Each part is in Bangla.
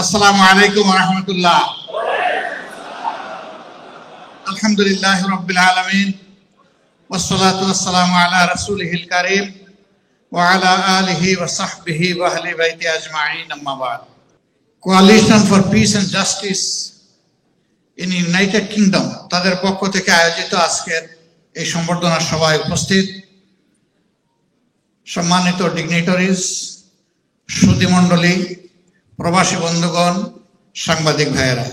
আসসালামু আলাইকুম ওয়া রাহমাতুল্লাহ। আলহামদুলিল্লাহি রাব্বিল আলামিন ওয়াসসালাতু ওয়াসসালামু আলা রাসূলিহিল কারীম ওয়া আলা আলিহি ওয়া সাহবিহি ওয়া আহলি বাইতি আজমাইন, আম্মা বা'দ। Coalition for peace and justice in United Kingdom তাদের পক্ষ থেকে আয়োজিত আজকের এই সম্বর্ধনা সভায় উপস্থিত সম্মানিত ডিগনিটরিজ, সুধীমণ্ডলী, প্রবাসী বন্ধুগণ, সাংবাদিক ভাইয়েরা,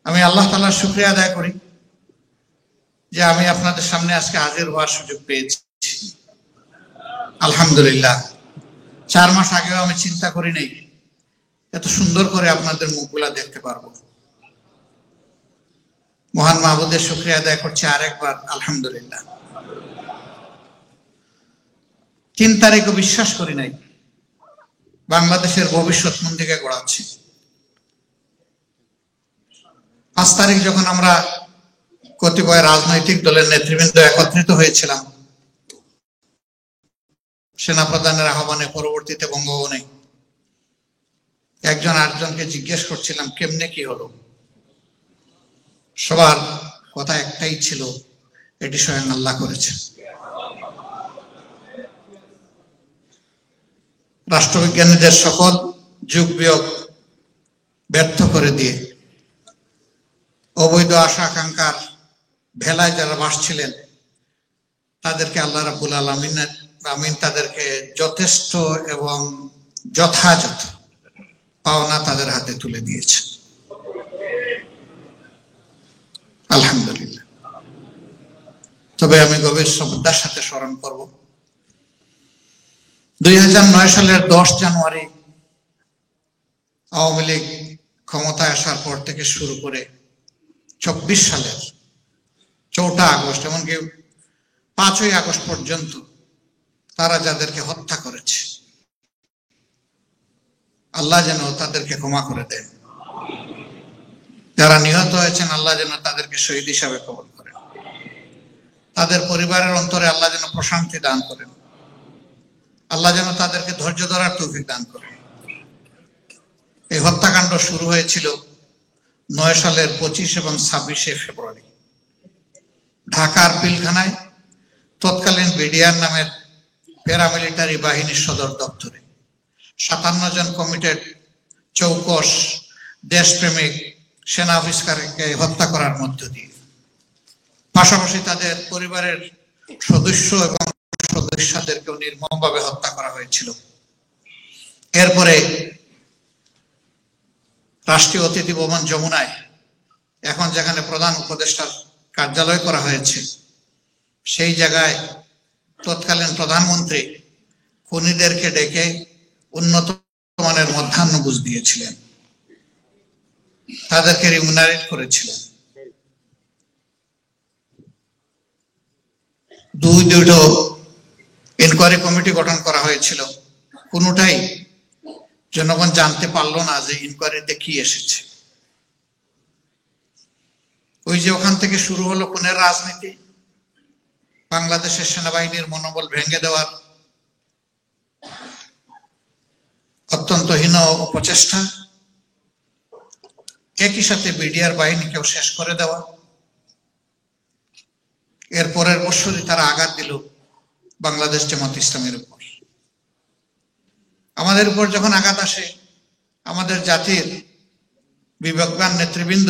আমি আল্লাহ তাআলার শুকরিয়া আদায় করি যে আমি আপনাদের সামনে আজকে হাজির হওয়ার সুযোগ পেয়েছি। আলহামদুলিল্লাহ, 4 মাস আগেও আমি চিন্তা করি নাই এত সুন্দর করে আপনাদের মুখগুলা দেখতে পারবো। মহান মাহবুদের শুকরিয়া আদায় করছি আরেকবার, আলহামদুলিল্লাহ। 3 তারিখও বিশ্বাস করি নাই বাংলাদেশের ভবিষ্যৎ কোন দিকে গড়াচ্ছে। 5 তারিখ যখন আমরা কতিপয় রাজনৈতিক দলের নেতৃবৃন্দ একত্রিত হয়েছিলাম সেনাপ্রধানের আহ্বানে, পরবর্তীতে বঙ্গভবনে একজন আরেকজনকে জিজ্ঞেস করছিলাম কেমনে কি হলো। সবার কথা একটাই ছিল, এটি স্বয়ং আল্লাহ করেছে। রাষ্ট্রবিজ্ঞানীদের সকল যুগ বিয়োগ ব্যর্থ করে দিয়ে অবৈধ আশা আকাঙ্ক্ষার ভেলায় যারা ভাসছিলেন তাদেরকে আল্লাহ রাব্বুল আমিন তাদেরকে যথেষ্ট এবং যথাযথ পাওনা তাদের হাতে তুলে দিয়েছে, আলহামদুলিল্লাহ। তবে আমি গভীর শ্রদ্ধার সাথে স্মরণ করব 2009 সালের 10 জানুয়ারি আওয়ামী লীগ ক্ষমতায় আসার পর থেকে শুরু করে 24 সালের 4 আগস্ট এমনকি 5ই আগস্ট পর্যন্ত তারা যাদেরকে হত্যা করেছে, আল্লাহ যেন তাদেরকে ক্ষমা করে দেন। যারা নিহত হয়েছেন আল্লাহ যেন তাদেরকে শহীদ হিসাবে কবুল করেন। তাদের পরিবারের অন্তরে আল্লাহ যেন প্রশান্তি দান করেন। আল্লাহ যেন তাদেরকে ধৈর্য ধরার তৌফিক দান করেন। এই হত্যাকাণ্ড শুরু হয়েছিল 9 সালের 25 এবং 26শে ফেব্রুয়ারি ঢাকার পিলখানায় তৎকালীন বিডিআর নামের প্যারামিলিটারি বাহিনীর সদর দপ্তরে 57 জন কমিটেড চৌকস দেশপ্রেমিক সেনা অফিসারকে হত্যা করার মধ্য দিয়ে, পাশাপাশি তাদের পরিবারের সদস্য এবং সদস্যদেরকেও নির্মমভাবে হত্যা করা হয়েছিল। এরপরে রাষ্ট্রীয় অতিথি ভবন যমুনায়, এখন যেখানে প্রধান উপদেষ্টার কার্যালয় করা হয়েছে, সেই জায়গায় তৎকালীন প্রধানমন্ত্রী খুনিদেরকে ডেকে উন্নত মানের মধ্যাহ্নভোজ দিয়েছিলেন, তাদেরকে রিমুনারেট করেছিলেন। দুটো ইনকোয়ারি কমিটি গঠন করা হয়েছিল, কোনোটাই জনগণ জানতে পারলো না যে ইনকোয়ারিতে কি এসেছে। ওই যে ওখান থেকে শুরু হলো খুনের রাজনীতি, বাংলাদেশের সেনাবাহিনীর মনোবল ভেঙে দেওয়ার অত্যন্ত হীন প্রচেষ্টা, একই সাথে বিডিআর বাহিনীকেও শেষ করে দেওয়া। এর পরের বছরই তারা আঘাত দিল বাংলাদেশ জামাত ইসলামের উপর। আমাদের উপর যখন আঘাত আসে, আমাদের জাতির বিবেকবান নেতৃবৃন্দ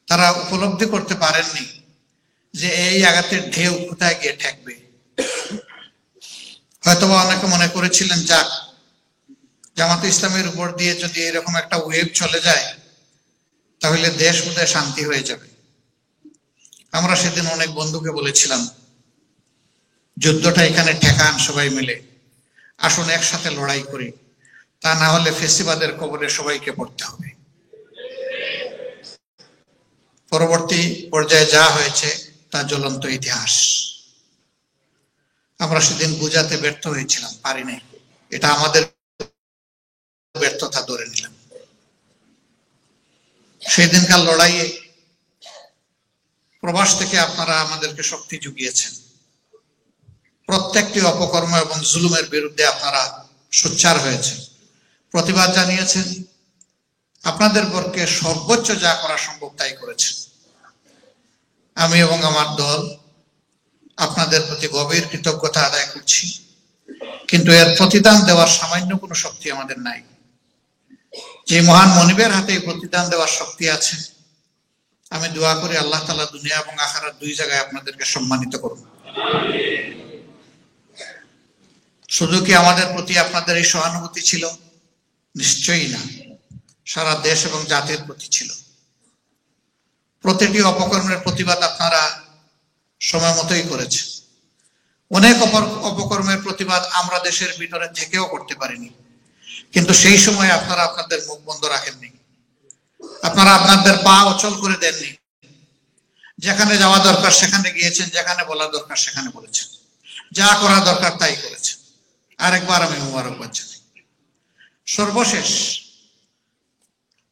তারা উপলব্ধি করতে পারেননি যে এই আঘাতের ঢেউ কোথায় গিয়ে ঠেকবে। হয়তোবা অনেকে মনে করেছিলেন যাক, জামাত ইসলামের উপর দিয়ে যদি এরকম একটা ওয়েভ চলে যায় তাহলে দেশ বোধহয় শান্তি হয়ে যাবে। আমরা সেদিন অনেক বন্ধুকে বলেছিলাম যুদ্ধটা এখানে ঠেকান সবাই মিলে, আসুন একসাথে লড়াই করি, তা না হলে ফেসিবাদের কবলে সবাইকে পড়তে হবে। পরবর্তী পর্যায়ে যা হয়েছে তা জ্বলন্ত ইতিহাস। আমরা সেদিন বুঝাতে ব্যর্থ হয়েছিলাম, পারি নাই, এটা আমাদের ব্যর্থতা ধরে নিলাম। সেদিনকার লড়াইয়ে প্রবাস থেকে আপনারা আমাদেরকে শক্তি জুগিয়েছেন। প্রত্যেকটি অপকর্ম এবং জুলুমের বিরুদ্ধে আপনারা সোচ্চার হয়েছে। প্রতিবাদ জানিয়েছেন, আপনাদের পক্ষে সর্বোচ্চ যা করা সম্ভব তাই করেছেন। আমি এবং আমার দল আপনাদের প্রতি গভীর কৃতজ্ঞতা আদায় করছি, কিন্তু এর প্রতিদান দেওয়ার সামান্য কোনো শক্তি আমাদের নাই। যে মহান মনিবের হাতে এই প্রতিদান দেওয়ার শক্তি আছে, আমি দোয়া করি আল্লাহ তাআলা দুনিয়া এবং আখিরাত দুই জায়গায় আপনাদেরকে সম্মানিত করুন। শুধু কি আমাদের প্রতি আপনাদের এই সহানুভূতি ছিল? নিশ্চয়ই না, সারা দেশ এবং জাতির প্রতি ছিল। প্রতিটি অপকর্মের প্রতিবাদ আপনারা সময় মতোই করেছেন। অনেক অপকর্মের প্রতিবাদ আমরা দেশের ভিতরে থেকেও করতে পারিনি, কিন্তু সেই সময় আপনারা আপনাদের মুখ বন্ধ রাখেননি, আপনারা আপনাদের পা অচল করে দেননি। যেখানে যাওয়া দরকার সেখানে গিয়েছেন, যেখানে বলা দরকার সেখানে বলেছেন, যা করা দরকার তাই করেছেন। আরেকবার আমি মোবারকবাদ জানাই। সর্বশেষ,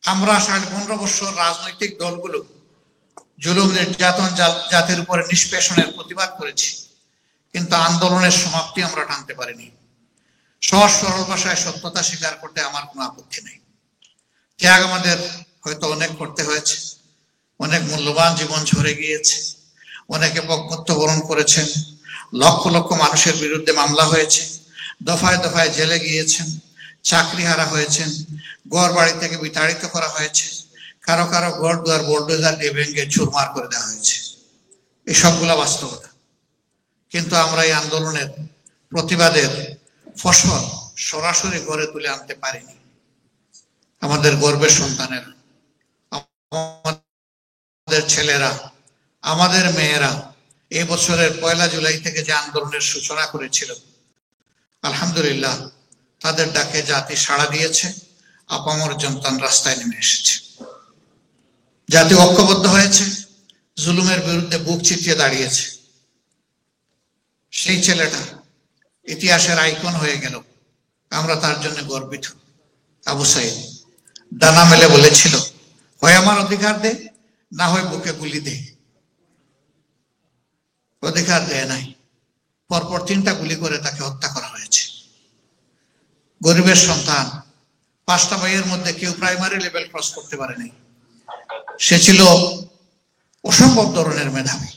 আমরা 15.5 বছর রাজনৈতিক দলগুলো জুলুম নির্যাতন জাতির উপরে নিষ্পেষণের প্রতিবাদ করেছি, কিন্তু আন্দোলনের সমাপ্তি আমরা টানতে পারিনি। সহজ সরল ভাষায় সত্যতা স্বীকার করতে আমার কোনো আপত্তি নেই। ত্যাগ আমাদের হয়তো অনেক করতে হয়েছে, অনেক মূল্যবান জীবন ঝরে গিয়েছে, অনেকে মৃত্যুবরণ করেছেন, লক্ষ লক্ষ মানুষের বিরুদ্ধে মামলা হয়েছে, দফায় দফায় জেলে গিয়েছেন, চাকরি হারা হয়েছেন, ঘর বাড়ি থেকে বিতাড়িত করা হয়েছে, কারো কারো ঘর দুয়ার বোল্ডোজার দিয়ে ভেঙে চুরমার করে দেওয়া হয়েছে। এই সবগুলা বাস্তবতা। কিন্তু আমরা এই আন্দোলনের প্রতিবাদের ফসল সরাসরি ঘরে তুলে আনতে পারিনি। আমাদের গর্বের সন্তানের, আমাদের ছেলেরা, আমাদের মেয়েরা এই বছরের 1 জুলাই থেকে যে আন্দোলনের সূচনা করেছিল, আলহামদুলিল্লাহ তাদের ডাকে জাতি সাড়া দিয়েছে, আপামর জনতান রাস্তায় নেমে এসেছে। জাতি ঐক্যবদ্ধ হয়েছে, জুলুমের বিরুদ্ধে বুক চিতিয়ে দাঁড়িয়েছে। সেই ছেলেটা ইতিহাসের আইকন হয়ে গেল, আমরা তার জন্য গর্বিত। আবু সাইদ ডানা মেলে বলেছিল, হয় আমার অধিকার দে, না হয় বুকে গুলি দে। অধিকার দেয় নাই, পরপর 3টা গুলি করে তাকে হত্যা করা হয়েছে। গরিবের সন্তান, 5টা ভাইয়ের মধ্যে কেউ প্রাইমারি লেভেল ক্রস করতে পারেনি। সে ছিল অসম্ভব ধরনের মেধাবী,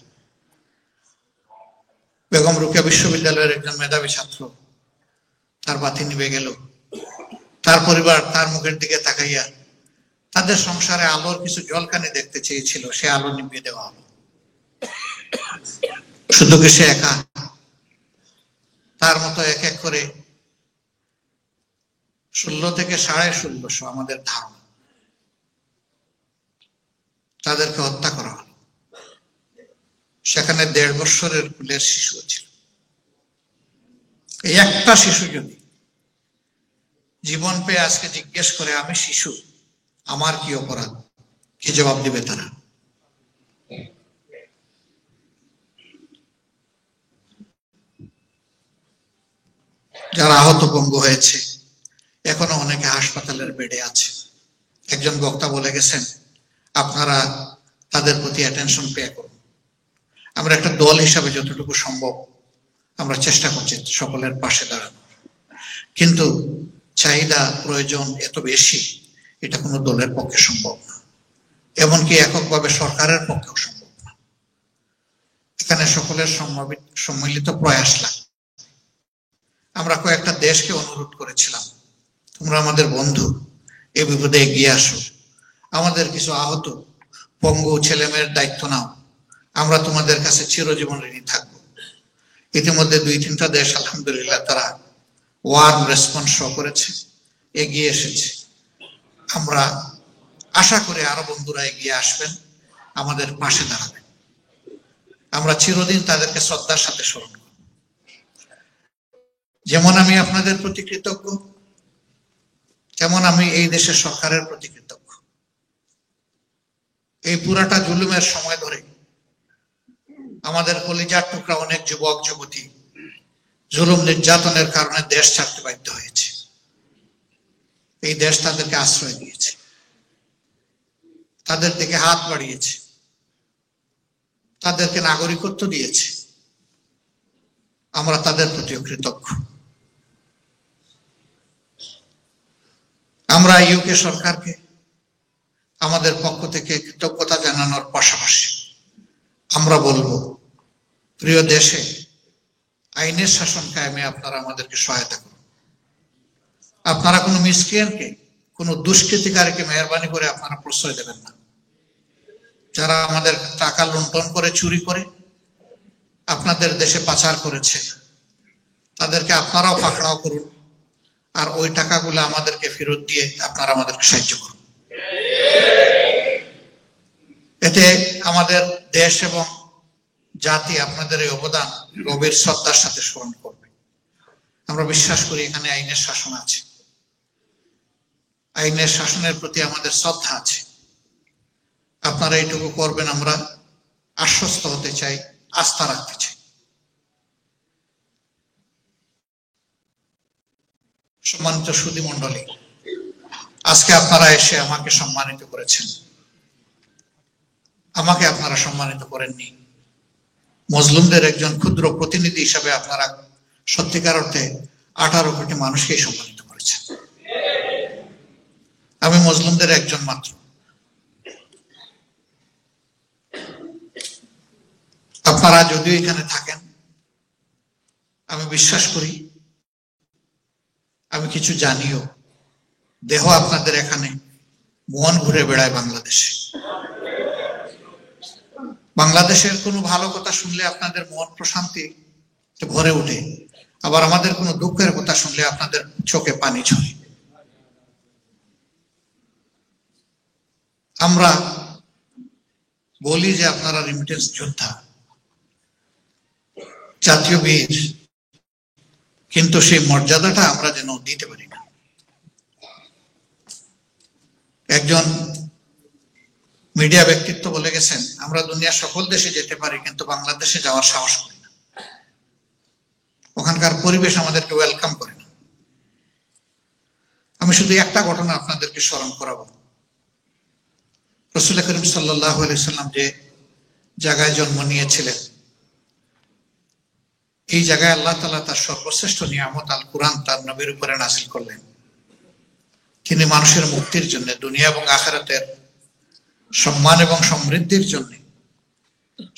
বেগম রোকেয়া বিশ্ববিদ্যালয়ের একজন মেধাবী ছাত্র। তার বাতি নিভে গেল, তার পরিবার তার মুখের দিকে তাকাইয়া তাদের সংসারে আলোর কিছু জলকানি দেখতে চেয়েছিল, সে আলো নিভিয়ে দেওয়া হলো। শুধু কি সে একা? তার মতো এক এক করে 16 থেকে 1650 আমাদের ধারণা তাদেরকে হত্যা করা হলো। সেখানে 1.5 বছরের কুলের শিশু ছিল। এই একটা শিশু যদি জীবন পেয়ে আজকে জিজ্ঞেস করে আমি শিশু, আমার কি অপরাধ, কি জবাব দিবে তারা? যারা আহত পঙ্গু হয়েছে, এখনো অনেকে হাসপাতালের বেডে আছে। একজন বক্তা বলে গেছেন, আপনারা তাদের প্রতি অ্যাটেনশন পে করুন। আমরা একটা দল হিসাবে যতটুকু সম্ভব আমরা চেষ্টা করছি সকলের পাশে দাঁড়ানো, কিন্তু চাহিদা প্রয়োজন এত বেশি, এটা কোনো দলের পক্ষে সম্ভব না, এমনকি এককভাবে সরকারের পক্ষেও সম্ভব না। এখানে সকলের সম্মিলিত প্রয়াস লাগে। আমরা কয়েকটা দেশকে অনুরোধ করেছিলাম, তোমরা আমাদের বন্ধু, এই বিপদে এগিয়ে আসো, আমাদের কিছু আহত পঙ্গু ছেলেমেয়ের দায়িত্ব নাও, আমরা তোমাদের কাছে চিরজীবন ঋণী থাকবো। ইতিমধ্যে 2-3টা দেশ আলহামদুলিল্লাহ তারা ওয়ার্ম রেসপন্স শো করেছে, এগিয়ে এসেছে। আমরা আশা করি আরো বন্ধুরা এগিয়ে আসবেন, আমাদের পাশে দাঁড়াবেন। আমরা চিরদিন তাদেরকে শ্রদ্ধার সাথে স্মরণ করব। যেমন আমি আপনাদের প্রতি কৃতজ্ঞ, তেমন আমি এই দেশের সরকারের প্রতি কৃতজ্ঞ। এই পুরাটা জুলুমের সময় ধরে আমাদের কলিজার টুকরা অনেক যুবক যুবতী জুলুম নির্যাতনের কারণে দেশ ছাড়তে বাধ্য হয়েছে। এই দেশ তাদেরকে আশ্রয় দিয়েছে, তাদের দিকে হাত বাড়িয়েছে, তাদেরকে নাগরিকত্ব দিয়েছে। আমরা তাদের প্রতিও কৃতজ্ঞ। আমরা ইউকে সরকারকে আমাদের পক্ষ থেকে কৃতজ্ঞতা জানানোর পাশাপাশি আমরা বলবো, প্রিয় দেশে আইনের শাসন কায়েমে আপনারা আমাদেরকে সহায়তা করুন। আপনারা কোনো মিসক্রিয়েন্টকে, কোনো দুষ্কৃতিকারীকে মেহরবানি করে আপনারা প্রশ্রয় দেবেন না। যারা আমাদের টাকা লুণ্ঠন করে, চুরি করে আপনাদের দেশে পাচার করেছে, তাদেরকে আপনারাও পাকড়াও করুন, আর ওই টাকাগুলো আমাদেরকে ফেরত দিয়ে আপনারা আমাদেরকে সাহায্য করুন। এতে আমাদের দেশ এবং জাতি আপনাদের এই অবদান গভীর শ্রদ্ধার সাথে স্মরণ করবে। আমরা বিশ্বাস করি এখানে আইনের শাসন আছে, আইনের শাসনের প্রতি আমাদের শ্রদ্ধা আছে। আপনারা এইটুকু করবেন, আমরা আশ্বস্ত হতে চাই, আস্থা রাখতে চাই। সম্মানিত সুধী মণ্ডলী, আজকে আপনারা এসে আমাকে সম্মানিত করেছেন। আমাকে আপনারা সম্মানিত করেননি, মজলুমদের একজন ক্ষুদ্র প্রতিনিধি হিসাবে আপনারা সত্যিকার অর্থে 18 কোটি মানুষকেই সম্মানিত করেছেন। আমি মজলুমদের একজন মাত্র। আপনারা যদিও এখানে থাকেন, আমি বিশ্বাস করি, আমি কিছু জানিও, দেহ আপনাদের এখানে, মন ঘুরে বেড়ায় বাংলাদেশে। বাংলাদেশের কোনো ভালো কথা শুনলে আপনাদের মন প্রশান্তি ভরে ওঠে, আবার আমাদের কোনো দুঃখের কথা শুনলে আপনাদের চোখে পানি ঝরে। আমরা বলি যে আপনারা রেমিটেন্স যোদ্ধা, জাতীয় বীর, কিন্তু সেই মর্যাদাটা আমরা যেন দিতে পারি না। একজন মিডিয়া ব্যক্তিত্ব বলে গেছেন, আমরা দুনিয়ার সকল দেশে যেতে পারি কিন্তু বাংলাদেশে যাওয়ার সাহস করি না, ওখানকার পরিবেশ আমাদেরকে ওয়েলকাম করে না। আমি শুধু একটা ঘটনা আপনাদেরকে স্মরণ করাবো। রাসূল করিম সাল্লাল্লাহু আলাইহি সাল্লাম যে জায়গায় জন্ম নিয়েছিলেন, এই জায়গায় আল্লাহ তাআলা তার সর্বশ্রেষ্ঠ নিয়ামত আল কুরআন তার নবীর উপরে নাযিল করলেন। তিনি মানুষের মুক্তির জন্য, দুনিয়া এবং আখিরাতের সম্মান এবং সমৃদ্ধির জন্য,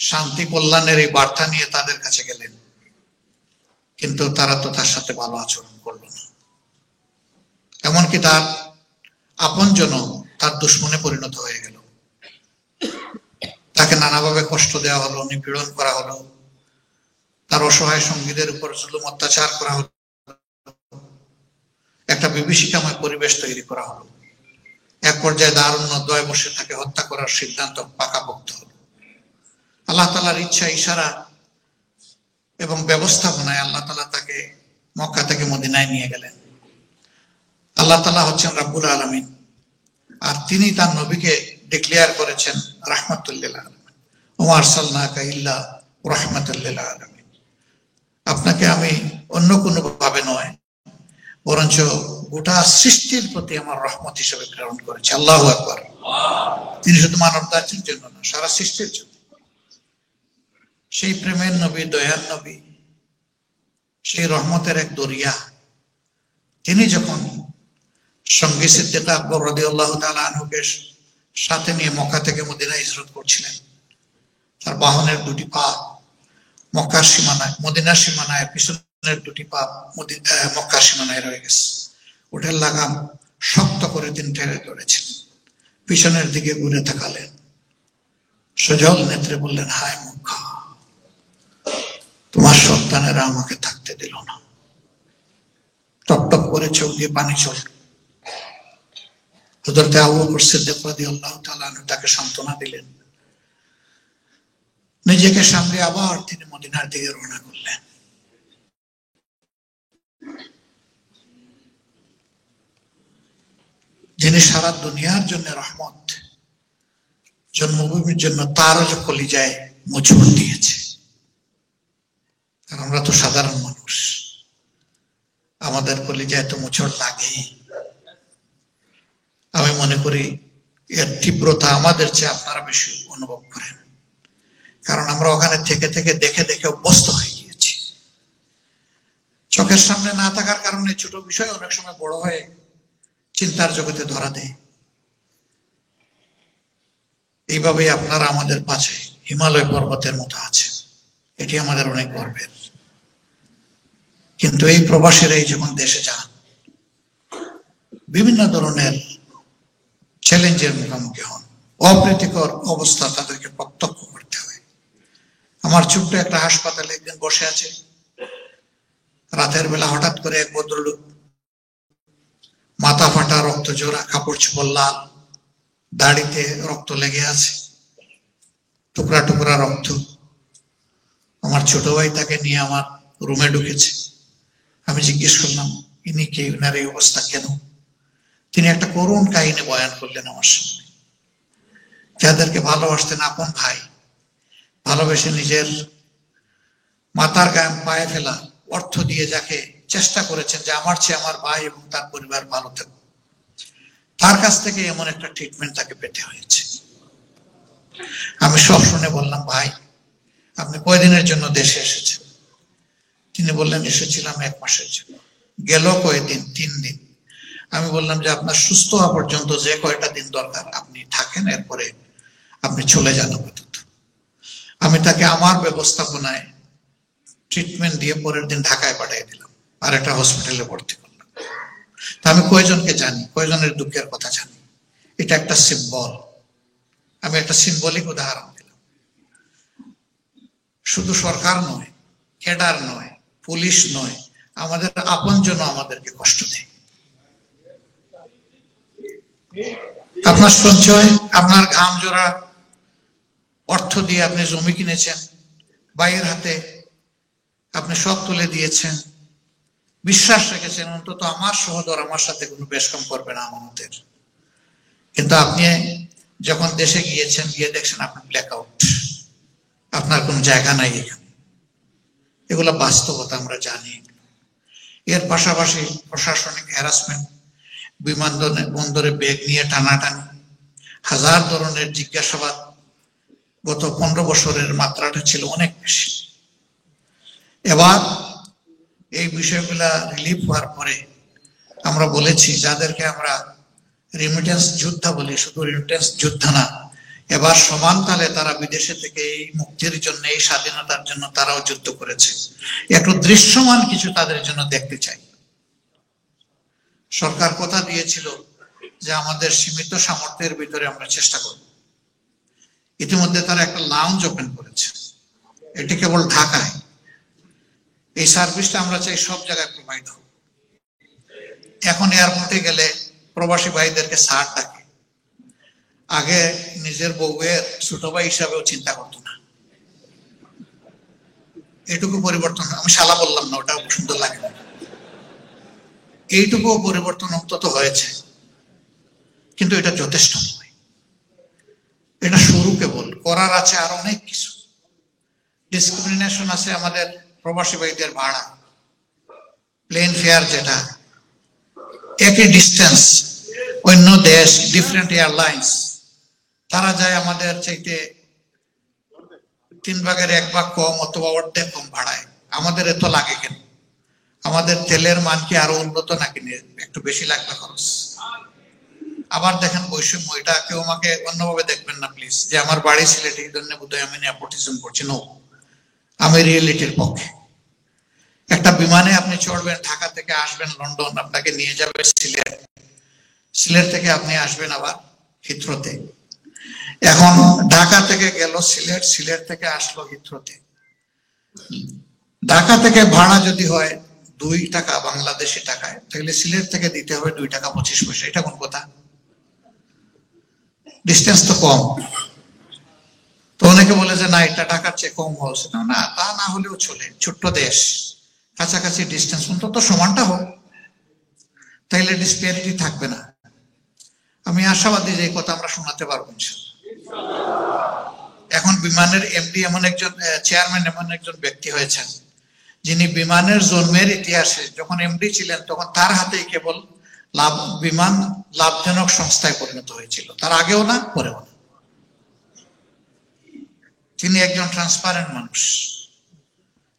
শান্তি কল্যাণের এই বার্তা নিয়ে তাদের কাছে গেলেন, কিন্তু তারা তো তার সাথে ভালো আচরণ করলো না। এমনকি তার আপনজন তার দুশমনে পরিণত হয়ে গেল। তাকে নানাভাবে কষ্ট দেওয়া হলো, নিপীড়ন করা হলো, তার অসহায় সঙ্গীদের উপর জুলুম অত্যাচার করা হলো, একটা বিভীষিকাময় পরিবেশ তৈরি করা হলো। এক পর্যায়ে দারুণ নদয় বসে তাকে হত্যা করার সিদ্ধান্ত পাকাপোক্ত হলো। আল্লাহ তাআলার ইচ্ছা, ইশারা এবং ব্যবস্থাপনায় আল্লাহ তাআলা তাকে মক্কা থেকে মদিনায় নিয়ে গেলেন। আল্লাহ তাআলা হচ্ছেন রাব্বুল আলামিন, আর তিনি তার নবীকে ডিক্লেয়ার করেছেন রাহমাতুল লিল আলামিন, ওয়া আরসালনাকা ইল্লা রাহমাতাল লিল আলামিন। আপনাকে আমি অন্য কোনো ভাবে নয়, বরঞ্চ গোটা সৃষ্টির প্রতি আমার রহমত হিসেবে প্রেরণ করেছে। আল্লাহু আকবার। তিনি শুধু মানব জাতির জন্য না, সারা সৃষ্টির জন্য। সেই প্রেমের নবী, দয়ার নবী, সেই রহমতের এক দরিয়া, তিনি যখন সঙ্গী সিদ্দিক আকবর রাদিয়াল্লাহু তাআলা আনহুকে সাথে নিয়ে মক্কা থেকে মদিনায় হিজরত করছিলেন, তার বাহনের দুটি পা মক্কার সীমানায়, মদিনার সীমানায়, পিছনের দুটি পা মক্কার সীমানায় রয়ে গেছে। উটের লাগাম শক্ত করে তিনি টেনে ধরেছেন, পিছনের দিকে ঘুরে তাকালেন, সজল নেত্রে বললেন, হায় মক্কা, তোমার সন্তানেরা আমাকে থাকতে দিল না। টপ টপ করে চোখ দিয়ে পানি চলল। হযরত আবু বকর সিদ্দিক রাদিয়াল্লাহু তাআলা আনহু তাকে সান্ত্বনা দিলেন। নিজেকে সামলে আবার তিনি মদিনার দিকে রওনা করলেন। যিনি সারা দুনিয়ার জন্য রহমত, জন্মভূমির জন্য তারও যে কলিজায় মোচড় দিয়েছে। আমরা তো সাধারণ মানুষ, আমাদের কলিজায় তো মোচড় লাগেই। আমি মনে করি এর তীব্রতা আমাদের চেয়ে আপনারা বেশি অনুভব করেন, কারণ আমরা ওখানে থেকে থেকে দেখে দেখে অভ্যস্ত হয়ে গিয়েছি। চোখের সামনে না থাকার কারণে ছোট বিষয় অনেক সময় বড় হয়ে চিন্তার জগতে ধরা দেয়। এইভাবেই আপনারা আমাদের পাশে হিমালয় পর্বতের মতো আছে, এটি আমাদের অনেক গর্বের। কিন্তু এই প্রবাসীরাই যখন দেশে যান, বিভিন্ন ধরনের চ্যালেঞ্জের মুখোমুখি হন, অপ্রীতিকর অবস্থা তাদেরকে প্রত্যক্ষ করতে হয়। আমার ছোট্ট একটা হাসপাতালে একদিন বসে আছে, রাতের বেলা হঠাৎ করে এক ভদ্রলোক, মাথা ফাটা, রক্ত জোড়া, কাপড় চোপড় লাল, দাড়িতে রক্ত লেগে আছে, টুকরা টুকরা রক্ত। আমার ছোট ভাই তাকে নিয়ে আমার রুমে ঢুকেছে। আমি জিজ্ঞেস করলাম, ইনি কে, উনার এই অবস্থা কেন? তিনি একটা করুণ কাহিনী বয়ান করলেন আমার সামনে। যাদেরকে ভালোবাসতেন, আপন ভাই, ভালোবেসে নিজের মাথার গায়ে পায়ে ফেলা অর্থ দিয়ে যাকে চেষ্টা করেছেন যে আমার চেয়ে আমার ভাই এবং তার পরিবার ভালো থাকুক, তার কাছ থেকে এমন একটা ট্রিটমেন্ট তাকে পেতে হয়েছে। আমি সব শুনে বললাম, ভাই আপনি কয়দিনের জন্য দেশে এসেছেন? তিনি বললেন, এসেছিলাম 1 মাসের জন্য। গেল কয়দিন? 3 দিন। আমি বললাম যে আপনার সুস্থ হওয়া পর্যন্ত যে কয়টা দিন দরকার আপনি থাকেন, এরপরে আপনি চলে যান আপাতত। আমি তাকে আমার ব্যবস্থাপনায় ট্রিটমেন্ট দিয়ে পরের দিন ঢাকায় পাঠিয়ে দিলাম, আর একটা হসপিটালে ভর্তি করলাম। তা আমি কয়জনকে জানি, কয়জনের দুঃখের কথা জানি। এটা একটা সিম্বল। আমি একটা সিম্বলিক উদাহরণ দিলাম। শুধু সরকার নয়, ক্যাডার নয়, পুলিশ নয়, আমাদের আপনজন আমাদেরকে কষ্ট দেয়। আপনার সঞ্চয়, আপনার ঘাম জোড়া অর্থ দিয়ে আপনি জমি কিনেছেন, ভাইয়ের হাতে আপনি সব তুলে দিয়েছেন, বিশ্বাস রেখেছেন অন্তত আমার সহোদর আমার সাথে কোনো বেশকম করবে না আমাদের। কিন্তু আপনি যখন দেশে গিয়েছেন, গিয়ে দেখছেন আপনি ব্ল্যাক আউট, আপনার কোনো জায়গা নাই এখানে। এগুলো বাস্তবতা, আমরা জানি। এর পাশাপাশি প্রশাসনিক হ্যারাসমেন্ট, বিমানবন্দরে ব্যাগ নিয়ে টানাটানি, হাজার ধরনের জিজ্ঞাসাবাদ। গত 15 বছরের মাত্রাটা ছিল অনেক বেশি। এবার এই বিষয়গুলা রিলিফ হওয়ার পরে আমরা বলেছি, যাদেরকে আমরা রিমিটেন্স যোদ্ধা বলি, শুধু রিমিটেন্স যোদ্ধা না, এবার সমান তালে তারা বিদেশে থেকে এই মুক্তির জন্য, এই স্বাধীনতার জন্য তারাও যুদ্ধ করেছে। একটু দৃশ্যমান কিছু তাদের জন্য দেখতে চাই। সরকার কথা দিয়েছিল যে আমাদের সীমিত সামর্থ্যের ভিতরে আমরা চেষ্টা করব। ইতিমধ্যে তারা একটা লাউঞ্জ ওপেন করেছে, এটি কেবল ঢাকায়। এই সার্ভিসটা আমরা চাই সব জায়গায় প্রোভাইড হোক। এখন এয়ারপোর্টে গেলে প্রবাসী ভাইদেরকে স্যার ডাকে, আগে নিজের বউয়ের ছোট ভাই হিসাবেও চিন্তা করতো না। এইটুকু পরিবর্তন, আমি শালা বললাম না, ওটা সুন্দর লাগে না, এইটুকু পরিবর্তন অন্তত হয়েছে। কিন্তু এটা যথেষ্ট নয়, এটা শুরু কেবল, করার আছে আরো অনেক কিছু। ডিসক্রিমিনেশন আছে আমাদের প্রবাসী ভাইদের ভাড়া, প্লেন ফেয়ার, যেটা একই ডিস্টেন্স অন্য দেশ, ডিফারেন্ট এয়ারলাইন্স, তারা যায় আমাদের চাইতে 3 ভাগের 1 ভাগ কম অথবা অর্ধেক কম ভাড়ায়। আমাদের এত লাগে কেন? আমাদের তেলের মান কি আরো উন্নত নাকি? একটু বেশি লাগবে খরচ। আবার দেখেন বৈষম্য, এটা কেউ আমাকে অন্যভাবে দেখবেন না প্লিজ, যে আমার বাড়ি সিলেটে এই জন্য বোধহয় আমি নেপোটিজম করছি। নো, আমি রিয়েলিটির পক্ষে। একটা বিমানে আপনি চড়বেন, ঢাকা থেকে আসবেন লন্ডন, আপনাকে নিয়ে যাবে সিলেট, সিলেট থেকে আপনি আসবেন আবার হিথ্রোতে। এখন ঢাকা থেকে গেল সিলেট, সিলেট থেকে আসলো হিথ্রোতে। ঢাকা থেকে ভাড়া যদি হয় 2 টাকা বাংলাদেশি টাকায়, তাহলে সিলেট থেকে দিতে হবে 2 টাকা 25 পয়সা। এটা কোন কথা? ডিস্টেন্স তো কম। তো অনেকে বলে যে না, এটা ঢাকার চেয়ে কম হচ্ছে না, তা না হলেও চলে, ছোট্ট দেশ, কাছাকাছি ডিস্টেন্স অন্তত সমানটা হোক, তাইলে ডিসপ্যারিটি থাকবে না। আমি আশাবাদী যে এই কথা আমরা শোনাতে পারবো। এখন বিমানের এমডি এমন একজন, চেয়ারম্যান এমন একজন ব্যক্তি হয়েছেন, যিনি বিমানের জন্মের ইতিহাসে যখন এমডি ছিলেন তখন তার হাতেই কেবল বিমান লাভজনক সংস্থায় পরিণত হয়েছিল, তার আগেও না পরেও না। তিনি একজন ট্রান্সপারেন্ট মানুষ,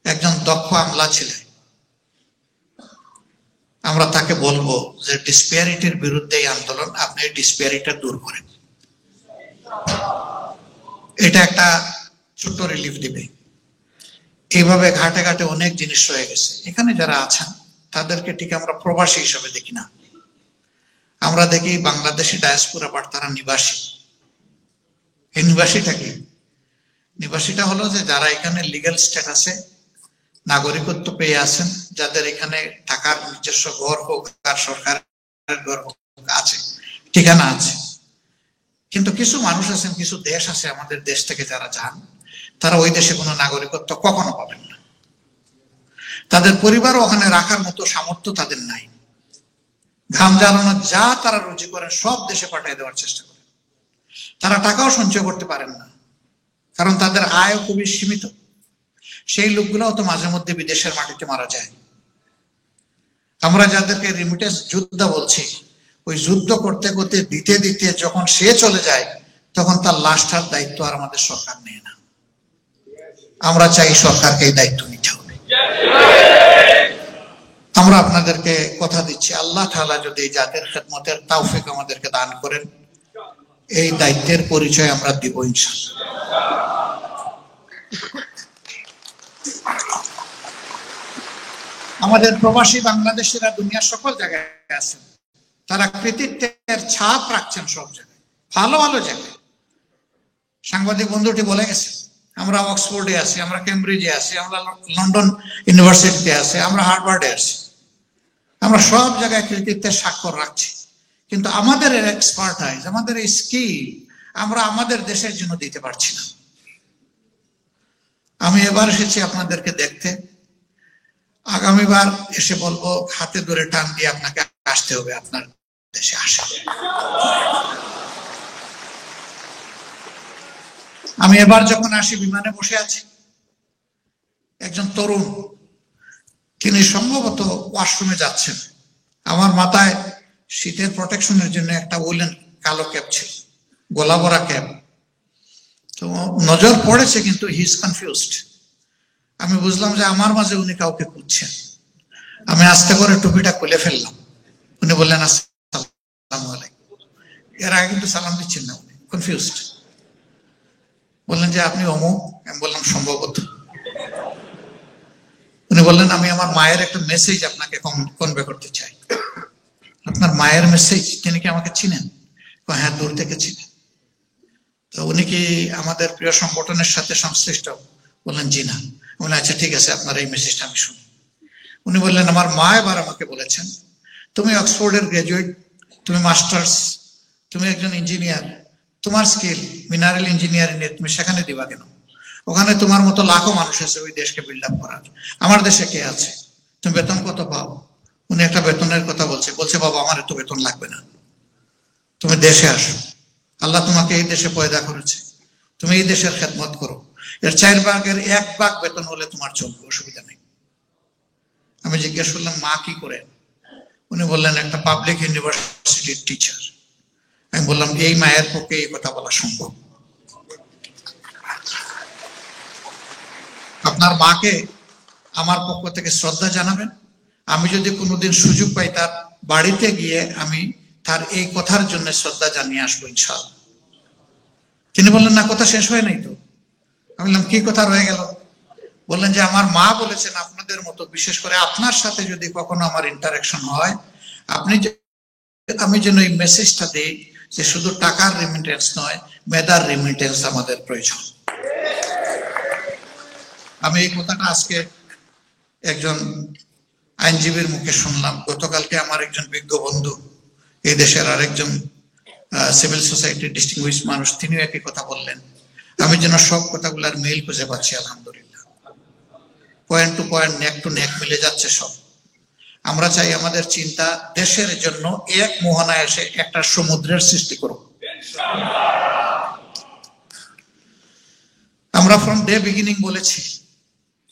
একজন দক্ষ আমলা ছিলেন। আমরা তাকে বলবো যে ডিসপ্যারিটির বিরুদ্ধে এই আন্দোলন, আপনি ডিসপ্যারিটি দূর করেন। এটা একটা ছোট্ট রিলিফ দিবে। এইভাবে ঘাটে ঘাটে অনেক জিনিস রয়ে গেছে। এখানে যারা আছেন তাদেরকে ঠিক আমরা প্রবাসী হিসেবে দেখি না, আমরা দেখি বাংলাদেশি ডায়াসপোরা, বাট তারা নিবাসী। এই নিবাসীটা কি? নিবাসীটা হলো যে যারা এখানে লিগ্যাল স্ট্যাটাসে নাগরিকত্ব পেয়ে আছেন, যাদের এখানে থাকার নিজস্ব ঘর হোক আর সরকারের ঘর হোক আছে, ঠিকানা আছে। কিন্তু কিছু মানুষ আছেন, কিছু দেশ আছে আমাদের দেশ থেকে যারা যান, তারা ওই দেশে কোনো নাগরিকত্ব কখনো পাবেন না। তাদের পরিবারও ওখানে রাখার মতো সামর্থ্য তাদের নাই। ঘাম জ্বালানো যা তারা রুজি করেন সব দেশে পাঠিয়ে দেওয়ার চেষ্টা করেন। তারা টাকাও সঞ্চয় করতে পারেন না, কারণ তাদের আয় খুবই সীমিত। সেই লোকগুলোও তো মাঝে মধ্যে বিদেশের মাটিতে মারা যায়। আমরা যাদেরকে রিমিটেন্স যোদ্ধা বলছি, ওই যুদ্ধ করতে করতে দিতে দিতে যখন সে চলে যায়, তখন তার লাশটার দায়িত্ব আর আমাদের সরকার নেয় না। আমরা চাই সরকারকে এই দায়িত্ব নিতে হবে। আমরা আপনাদেরকে কথা দিচ্ছি, আল্লাহ তাআলা যদি এই জাতির খেদমতের তৌফিক আমাদেরকে দান করেন, এই দায়িত্বের পরিচয় আমরা দিব ইনশাআল্লাহ। আমাদের প্রবাসী বাংলাদেশিরা দুনিয়ার সকল জায়গায় আছেন, তারা কৃতিত্বের ছাপ রাখছেন সব জায়গায়, ভালো ভালো জায়গায়। সাংবাদিক বন্ধুটি বলে গেছে, আমরা অক্সফোর্ডে আছি, আমরা কেমব্রিজে আছি, আমরা লন্ডন ইউনিভার্সিটিতে আছি, আমরা হার্ভার্ডে আছি, আমরা সব জায়গায় কৃতিত্বের স্বাক্ষর রাখছি। কিন্তু আমাদের এক্সপার্টাইজ, আমাদের এই স্কিল আমরা আমাদের দেশের জন্য দিতে পারছি না। আমি এবার এসেছি আপনাদেরকে দেখতে, আগামীবার এসে বলবো হাতে ধরে টান দিয়ে আপনাকে আসতে হবে, আপনার দেশে আসে। আমি এবার যখন আসি বিমানে বসে আছি, একজন তরুণ, তিনি সম্ভবত ওয়াশরুমে যাচ্ছেন। আমার মাথায় শীতের প্রোটেকশনের জন্য একটা উলেন কালো ক্যাপ ছিল, গলা ভরা ক্যাপ। তো নজর পড়েছে, কিন্তু হি ইজ কনফিউজড। আমি বুঝলাম যে আমার মাঝে উনি কাউকে খুঁজছেন। আমি আস্তে করে টুপিটা খুলে ফেললাম। উনি বললেন আসসালামু আলাইকুম। এর আগে কিন্তু সালাম দিচ্ছেন না, উনি কনফিউজড। বললেন যে আপনি অমুক? আমি বললাম সম্ভবত। উনি বললেন আমি আমার মায়ের একটা মেসেজ আপনাকে কনভে করতে চাই। আপনার মায়ের মেসেজ? তিনি কি আমাকে চিনেন? হ্যাঁ, দূর থেকে চিনেন। তো উনি কি আমাদের প্রিয় সংগঠনের সাথে সংশ্লিষ্ট? বললেন জি না। বললেন আচ্ছা ঠিক আছে, আপনার এই মেসেজটা আমি শুনি। উনি বললেন আমার মা এবার আমাকে বলেছেন, তুমি অক্সফোর্ডের গ্রাজুয়েট, তুমি মাস্টার্স, তুমি একজন ইঞ্জিনিয়ার, তোমার স্কিল মিনারেল ইঞ্জিনিয়ারিং এ তুমি সেখানে দিবা কেন? ওখানে তোমার মতো লাখো মানুষ আছে ওই দেশকে বিল্ড আপ করার। আমার দেশে কে আছে? তুমি বেতন কত পাও? উনি একটা বেতনের কথা বলছে বাবা আমার এত বেতন লাগবে না, তুমি দেশে আসো, আল্লাহ তোমাকে এই দেশে পয়দা করেছে, তুমি এই দেশের খেদমত করো, এর 4 ভাগের 1 ভাগ বেতন হলে তোমার চলবে, অসুবিধা নেই। আমি জিজ্ঞেস করলাম মা কি করে? উনি বললেন একটা পাবলিক ইউনিভার্সিটির টিচার। আমি বললাম এই মায়ের পক্ষে এই কথা বলা সম্ভব? আপনার মাকে আমার পক্ষ থেকে শ্রদ্ধা জানাবেন। আমি যদি কোনোদিন সুযোগ পাই তার বাড়িতে গিয়ে আমি তার এই কথার জন্য শ্রদ্ধা জানিয়ে আসবো ইনশাআল্লাহ। তিনি বললেন না, কথা শেষ হয় নাই তো। আমি বললাম কি কথা রয়ে গেল? বললেন যে আমার মা বলেছেন আপনাদের মতো, বিশেষ করে আপনার সাথে যদি কখনো আমার ইন্টারাকশন হয়, আমি যেন এই মেসেজটা দিই যে শুধু টাকার রেমিটেন্স নয়, মেধার রেমিটেন্স আমাদের প্রয়োজন। আমি এই কথাটা আজকে একজন আইনজীবীর মুখে শুনলাম। গতকালকে আমার একজন বিজ্ঞ বন্ধু, এই দেশের আরেকজন সিভিল সোসাইটির ডিস্টিংগুইশ মানুষ, তিনিও একই কথা বললেন। আমি যেন সব কথাগুলোর মিল খুঁজে পাচ্ছি আলহামদুলিল্লাহ। Point to point, neck to neck মিলে যাচ্ছে সব। আমরা চাই আমাদের চিন্তা দেশের জন্য এক মোহনায় এসে একটা সমুদ্রের সৃষ্টি করব। আমরা ফ্রম ডে বিগিনিং বলেছি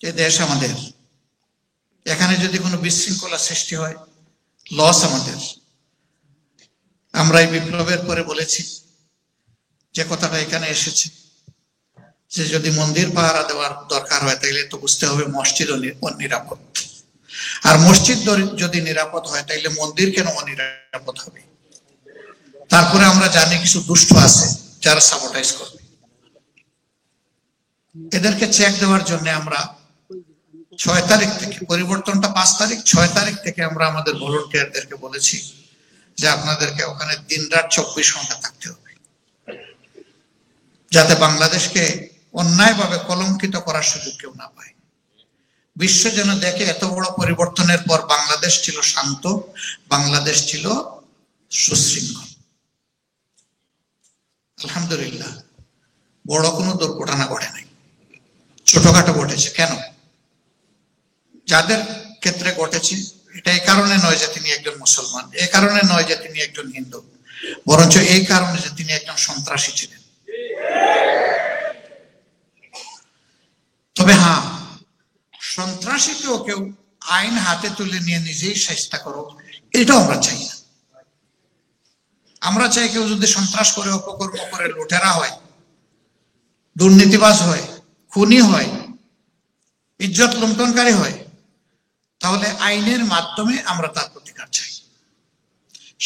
যে দেশ আমাদের, এখানে যদি কোনো বিশৃঙ্খলা সৃষ্টি হয় লস আমাদের। আমরা এই বিপ্লবের পরে বলেছি যে কথাটা এখানে এসেছে যে যদি মন্দির পাহারা দেওয়ার দরকার হয় তাহলে তো বুঝতে হবে মসজিদ অনিরাপদ। আর মসজিদ যদি নিরাপদ হয় তাইলে মন্দির কেন অনিরাপদ হবে? তারপরে আমরা জানি কিছু দুষ্ট আছে যারা সাবোটাইজ করবে। এদেরকে চেক দেওয়ার জন্য আমরা 6 তারিখ থেকে, পরিবর্তনটা 5 তারিখ, 6 তারিখ থেকে আমরা আমাদের ভলান্টিয়ারদেরকে বলেছি যে আপনাদেরকে ওখানে দিনরাত 24 ঘন্টা থাকতে হবে, যাতে বাংলাদেশকে অন্যায়ভাবে কলঙ্কিত করার সুযোগ কেউ না পায়। বিশ্ব যেন দেখে এত বড় পরিবর্তনের পর বাংলাদেশ ছিল শান্ত, বাংলাদেশ ছিল সুশৃঙ্খল। আলহামদুলিল্লাহ, বড় কোনো দুর্ঘটনা ঘটে নাই, ছোটখাটো ঘটেছে। কেন? যাদের ক্ষেত্রে ঘটেছে এটা এই কারণে নয় যে তিনি একজন মুসলমান, এই কারণে নয় যে তিনি একজন হিন্দু, বরঞ্চ এই কারণে যে তিনি একজন সন্ত্রাসী ছিলেন। তবে হ্যাঁ, সন্ত্রাসীকেও কেউ আইন হাতে তুলে নিয়ে নিজেই শাস্তি করো, এটাও আমরা চাই না। আমরা চাই কেউ যদি সন্ত্রাস করে, অপকর্ম করে, লুটেরা হয়, দুর্নীতিবাজ হয়, খুনি হয়, ইজ্জত লুণ্ঠনকারী হয়, তাহলে আইনের মাধ্যমে আমরা তার প্রতিকার চাই।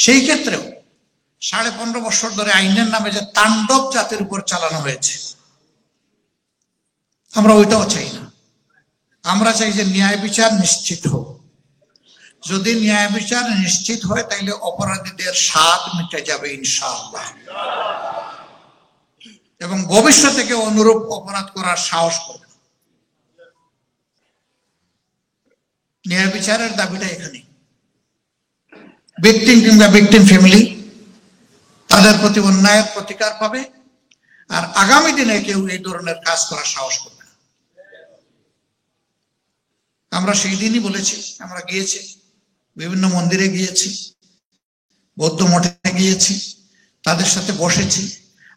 সেই ক্ষেত্রেও 15.5 বছর ধরে আইনের নামে যে তাণ্ডব জাতির উপর চালানো হয়েছে, আমরা ওইটাও চাই না। আমরা চাই যে ন্যায় বিচার নিশ্চিত হোক। যদি ন্যায় বিচার নিশ্চিত হয় তাহলে অপরাধীদের স্বাদ মিটে যাবে ইনশাআল্লাহ, এবং ভবিষ্যতে কেউ অনুরূপ অপরাধ করার সাহস করবে। ন্যায় বিচারের দাবিটা এখানে। ভিকটিম কিংবা ভিকটিম ফ্যামিলি তাদের প্রতি অন্যায়ের প্রতিকার পাবে, আর আগামী দিনে কেউ এই ধরনের কাজ করার সাহস করবে না। আমরা সেই দিনই বলেছি, আমরা গিয়েছি, বিভিন্ন মন্দিরে গিয়েছি, বৌদ্ধ মঠে গিয়েছি, তাদের সাথে বসেছি,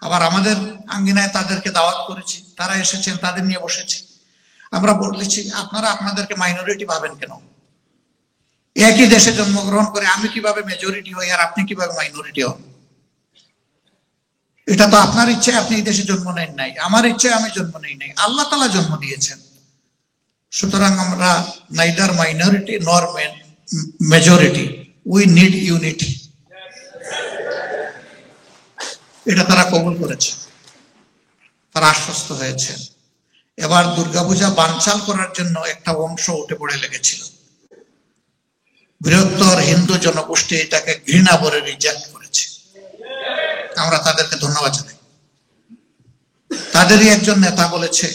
আবার আমাদের আঙ্গিনায় তাদেরকে দাওয়াত করেছি, তারা এসেছেন, তাদের নিয়ে বসেছি। আমরা বলেছি আপনারা আপনাদেরকে মাইনরিটি ভাবেন কেন? একই দেশে জন্মগ্রহণ করে আমি কিভাবে মেজরিটি হই আর আপনি কিভাবে মাইনরিটি হন? এটা তো আপনার ইচ্ছে, আপনি এই দেশে জন্ম নেন নাই, আমার ইচ্ছে আমি জন্ম নেই নাই, আল্লাহ তাআলা জন্ম দিয়েছেন। সুতরাং আমরা নাইদার মাইনরিটি নর মেজরিটি, উই নিড ইউনিটি। এটা তারা কবুল করেছে, তারা আশ্বস্ত হয়েছে। এবার দুর্গাপূজা বানচাল করার জন্য একটা অংশ উঠে পড়ে লেগেছিল, বৃহত্তর হিন্দু জনগোষ্ঠী এটাকে ঘৃণা ভরে রিজেক্ট করেছে। আমরা তাদেরকে ধন্যবাদ জানাই। তাদেরই একজন নেতা বলেছে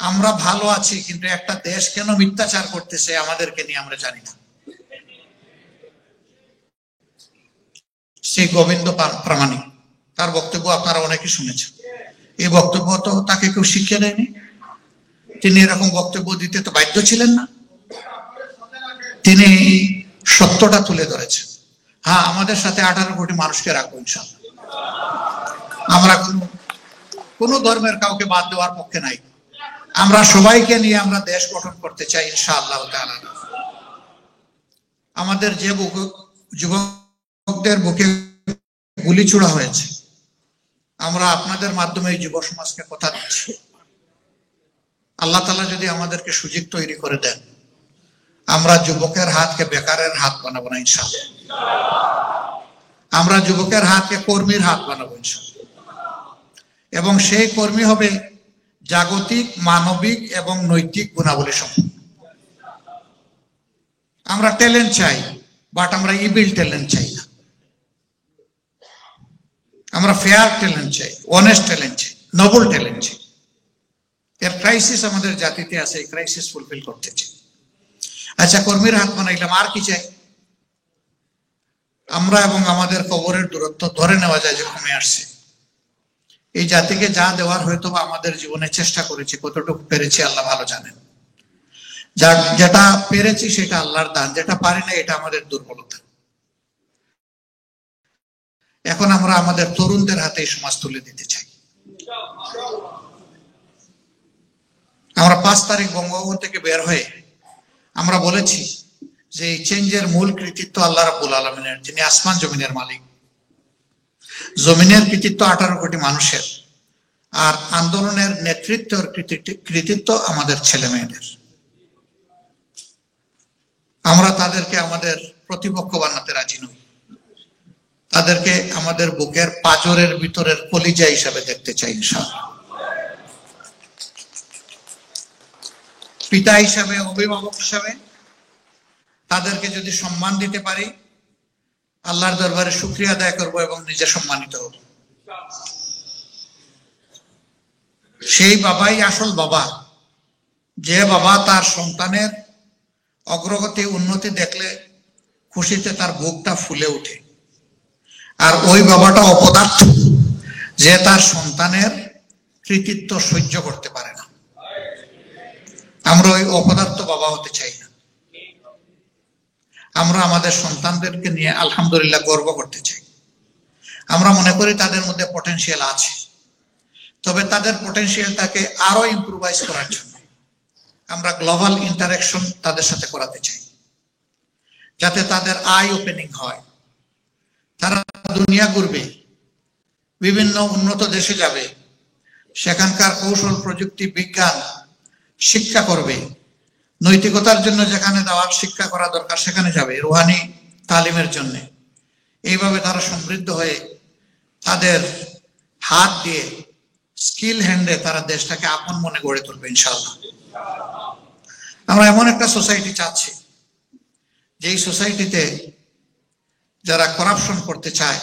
আমরা ভালো আছি, কিন্তু একটা দেশ কেন মিথ্যাচার করতেছে আমাদেরকে নিয়ে আমরা জানি না। সেই গোবিন্দ প্রামাণিক, তার বক্তব্য আপনারা অনেকে শুনেছেন। এই বক্তব্য তো তাকে কেউ শিখিয়ে দেয়নি, তিনি এরকম বক্তব্য দিতে তো বাধ্য ছিলেন না। তিনি সত্যটা তুলে ধরেছেন। হ্যাঁ, আমাদের সাথে 18 কোটি মানুষকে রাখবো ইনশাআল্লাহ। আমরা কোনো ধর্মের কাউকে বাদ দেওয়ার পক্ষে নাই। আমরা সবাইকে নিয়ে আমরা দেশ গঠন করতে চাই ইনশাআল্লাহ তাআলা। আমাদের যে যুবকদের বুকে গুলি ছোড়া হয়েছে, আমরা আপনাদের মাধ্যমে এই যুব সমাজকে কথা দিচ্ছি, আল্লাহ তাআলা যদি আমাদেরকে সুযোগ তৈরি করে দেন, আমরা যুবকের হাতকে বেকারের হাত বানাবো না ইনশাআল্লাহ। আমরা যুবকের হাতকে কর্মীর হাত বানাবো ইনশাআল্লাহ, এবং সেই কর্মী হবে জাগতিক, মানবিক এবং নৈতিক গুণাবলী সম্পন্ন। আমরা ট্যালেন্ট চাই, বাট আমরা ইভিল ট্যালেন্ট চাই না। আমরা ফেয়ার ট্যালেন্ট চাই, অনেস্ট ট্যালেন্ট চাই, নোবেল ট্যালেন্ট চাই। এর ক্রাইসিস আমাদের জাতিতে আছে, এই ক্রাইসিস ফুলফিল করতে চাই। আচ্ছা, কর্মীর হাত বানাইলাম, আর কি চাই? আমরা এবং আমাদের কবরের দূরত্ব ধরে নেওয়া যায় যে কমে আসছে। এই জাতিকে যা দেওয়ার হয়তো বা আমাদের জীবনে চেষ্টা করেছি, কতটুকু পেরেছি আল্লাহ ভালো জানেন। যেটা পেরেছি সেটা আল্লাহর দান, যেটা পারি না এটা আমাদের দুর্বলতা। এখন আমরা আমাদের তরুণদের হাতে এই সমাজ তুলে দিতে চাই। আমরা 5 তারিখ বঙ্গভবন থেকে বের হয়ে আমরা বলেছি যে এই চেঞ্জের মূল কৃতিত্ব আল্লাহ রাব্বুল আলামিনের, যিনি আসমান জমিনের মালিক। জমিনের কৃতিত্ব 18 কোটি মানুষের, আর আন্দোলনের নেতৃত্বের কৃতিত্ব আমাদের ছেলে মেয়েদের। আমরা তাদেরকে আমাদের প্রতিপক্ষ বানাতে রাজি নই। তাদেরকে আমাদের বুকের পাঁজরের ভিতরের কলিজা হিসাবে দেখতে চাই ইনশাআল্লাহ। পিতা হিসাবে, অভিভাবক হিসাবে তাদেরকে যদি সম্মান দিতে পারি, আল্লাহর দরবারে শুকরিয়া আদায় করব এবং নিজে সম্মানিত হব। সেই বাবাই আসল বাবা, যে বাবা তার সন্তানের অগ্রগতি উন্নতি দেখলে খুশিতে তার বুকটা ফুলে ওঠে। আর ওই বাবাটা অপদার্থ, যে তার সন্তানের কৃতিত্ব সহ্য করতে পারে না। আমরা ওই অপদার্থ বাবা হতে চাই না। আমরা আমাদের সন্তানদেরকে নিয়ে আলহামদুলিল্লাহ গর্ব করতে চাই। আমরা মনে করি তাদের মধ্যে পটেনশিয়াল আছে, তবে তাদের পটেনশিয়ালটাকে আরো ইমপ্রুভাইজ করার জন্য আমরা গ্লোবাল ইন্টারাকশন তাদের সাথে করাতে চাই, যাতে তাদের আই ওপেনিং হয়। তারা দুনিয়া ঘুরবে, বিভিন্ন উন্নত দেশে যাবে, সেখানকার কৌশল, প্রযুক্তি, বিজ্ঞান শিক্ষা করবে। নৈতিকতার জন্য যেখানে দেওয়ার শিক্ষা করা দরকার সেখানে যাবে, রুহানি তালিমের জন্য। এইভাবে তারা সমৃদ্ধ হয়ে তাদের হাত দিয়ে, স্কিল হ্যান্ডে তারা দেশটাকে আপন মনে গড়ে তুলবে ইনশাআল্লাহ। আমরা এমন একটা সোসাইটি চাচ্ছি, যেই সোসাইটিতে যারা করাপশন করতে চায়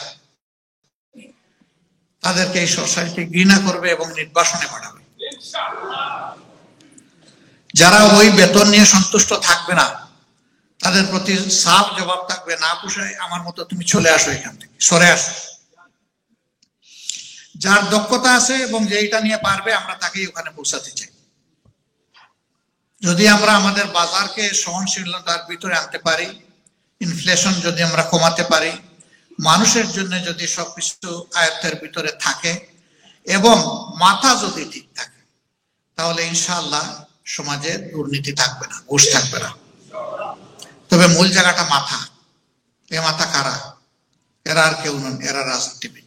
তাদেরকে এই সোসাইটি ঘৃণা করবে এবং নির্বাসনে পাঠাবে। যারা ওই বেতন নিয়ে সন্তুষ্ট থাকবে না, তাদের প্রতি সাফ জবাব থাকবে, না পোষায় আমার মতো তুমি চলে আসো, এখান থেকে সরে আসো। যার দক্ষতা আছে এবং যেইটা নিয়ে পারবে আমরা তাকেই ওখানে পৌঁছাতে চাই। যদি আমরা আমাদের বাজারকে সহনশীলতার ভিতরে আনতে পারি, ইনফ্লেশন যদি আমরা কমাতে পারি, মানুষের জন্য যদি সবকিছু আয়ত্তের ভিতরে থাকে এবং মাথা যদি ঠিক থাকে, তাহলে ইনশাআল্লাহ সমাজে দুর্নীতি থাকবে না, ঘুষ থাকবে না। তবে মূল জায়গাটা মাথা। এ মাথা কারা? এরা আর কেউ নন, এরা রাজনীতিবিদ।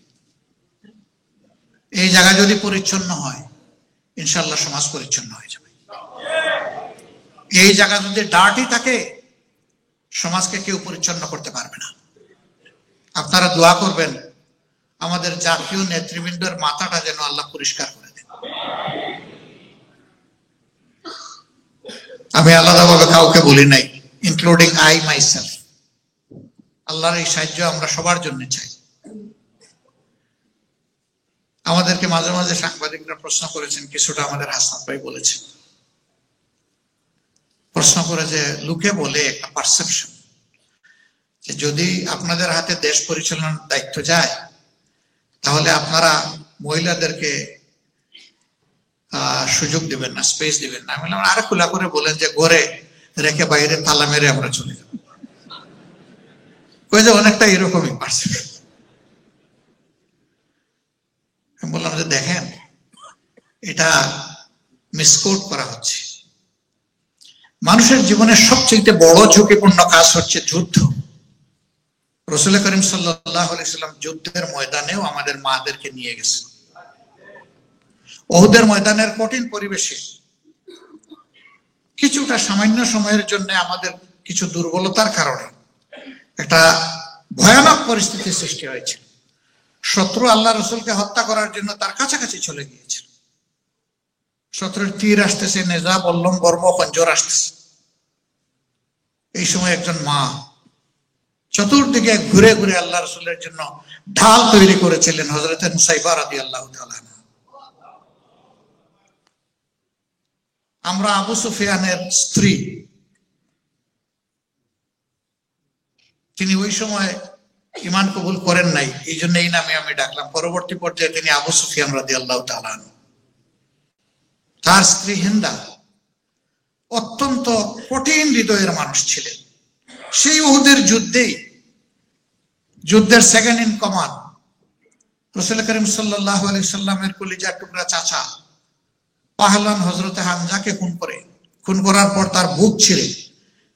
এই জায়গা যদি পরিচ্ছন্ন হয়, ইনশাআল্লাহ সমাজ পরিচ্ছন্ন হয়ে যাবে। এই জায়গা যদি ডার্টি থাকে, সমাজকে কেউ পরিচ্ছন্ন করতে পারবে না। আপনারা দোয়া করবেন আমাদের জাতীয় নেতৃবৃন্দের মাথাটা যেন আল্লাহ পরিষ্কার করে দেন। আমি আলাদাভাবে কাউকে বলি নাই, ইনক্লুডিং আই মাইসেলফ। আল্লাহর এই সাহায্য আমরা সবার জন্য চাই। আমাদেরকে মাঝে মাঝে সাংবাদিকরা প্রশ্ন করেছেন, কিছুটা আমাদের হাসান ভাই বলেছেন, প্রশ্ন করে যে লোকে বলে একটা পারসেপশন যে যদি আপনাদের হাতে দেশ পরিচালনার দায়িত্ব যায়, তাহলে আপনারা মহিলাদেরকে সুযোগ দিবেন না, স্পেস দিবেন না। আমি বললাম আরে খোলা করে বলেন যে ঘরে রেখে বাইরে তালা মেরে আমরা চলে যাব। কই যে অনেকটা এরকমই পারসেপশন। আমি বললাম যে দেখেন, এটা মিসকোট করা হচ্ছে। মানুষের জীবনের সবচেয়ে বড় ঝুঁকিপূর্ণ কাজ হচ্ছে যুদ্ধ। রাসূল করিম সাল্লাল্লাহু আলাইহি সাল্লাম যুদ্ধের ময়দানেও আমাদের মাদেরকে নিয়ে গেছেন। উহুদের ময়দানের কঠিন পরিবেশে কিছুটা সামান্য সময়ের জন্য আমাদের কিছু দুর্বলতার কারণে একটা ভয়ানক পরিস্থিতির সৃষ্টি হয়েছিল। শত্রু আল্লাহ রসুলকে হত্যা করার জন্য তার কাছাকাছি চলে গিয়েছিল। শত্রুর তীর আসতেছে, নেজা, বল্লম, বর্ম, খঞ্জর আসতেছে। এই সময় একজন মা চতুর্দিকে ঘুরে ঘুরে আল্লাহ রসুলের জন্য ঢাল তৈরি করেছিলেন, হযরত নুসাইবা রাদিয়াল্লাহু তাআলা। আমরা আবু সুফিয়ানের স্ত্রী, তিনি ওই সময় ঈমান কবুল করেন নাই, এই জন্য এই নামে আমি ডাকলাম। পরবর্তী পর্যায়ে তিনি আবু সুফিয়ান রাদিয়াল্লাহু তাআলা। তার স্ত্রী হিন্দা অত্যন্ত কঠিন হৃদয়ের মানুষ ছিলেন। সেই উহুদের যুদ্ধের সেকেন্ড ইন কমান্ড রাসূল করিম সাল্লাল্লাহু আলাইহি সাল্লামের কলিজার টুকরা চাচা পাহলান হযরতে হামজাকে খুন করার পর তার বুক ছিঁড়ে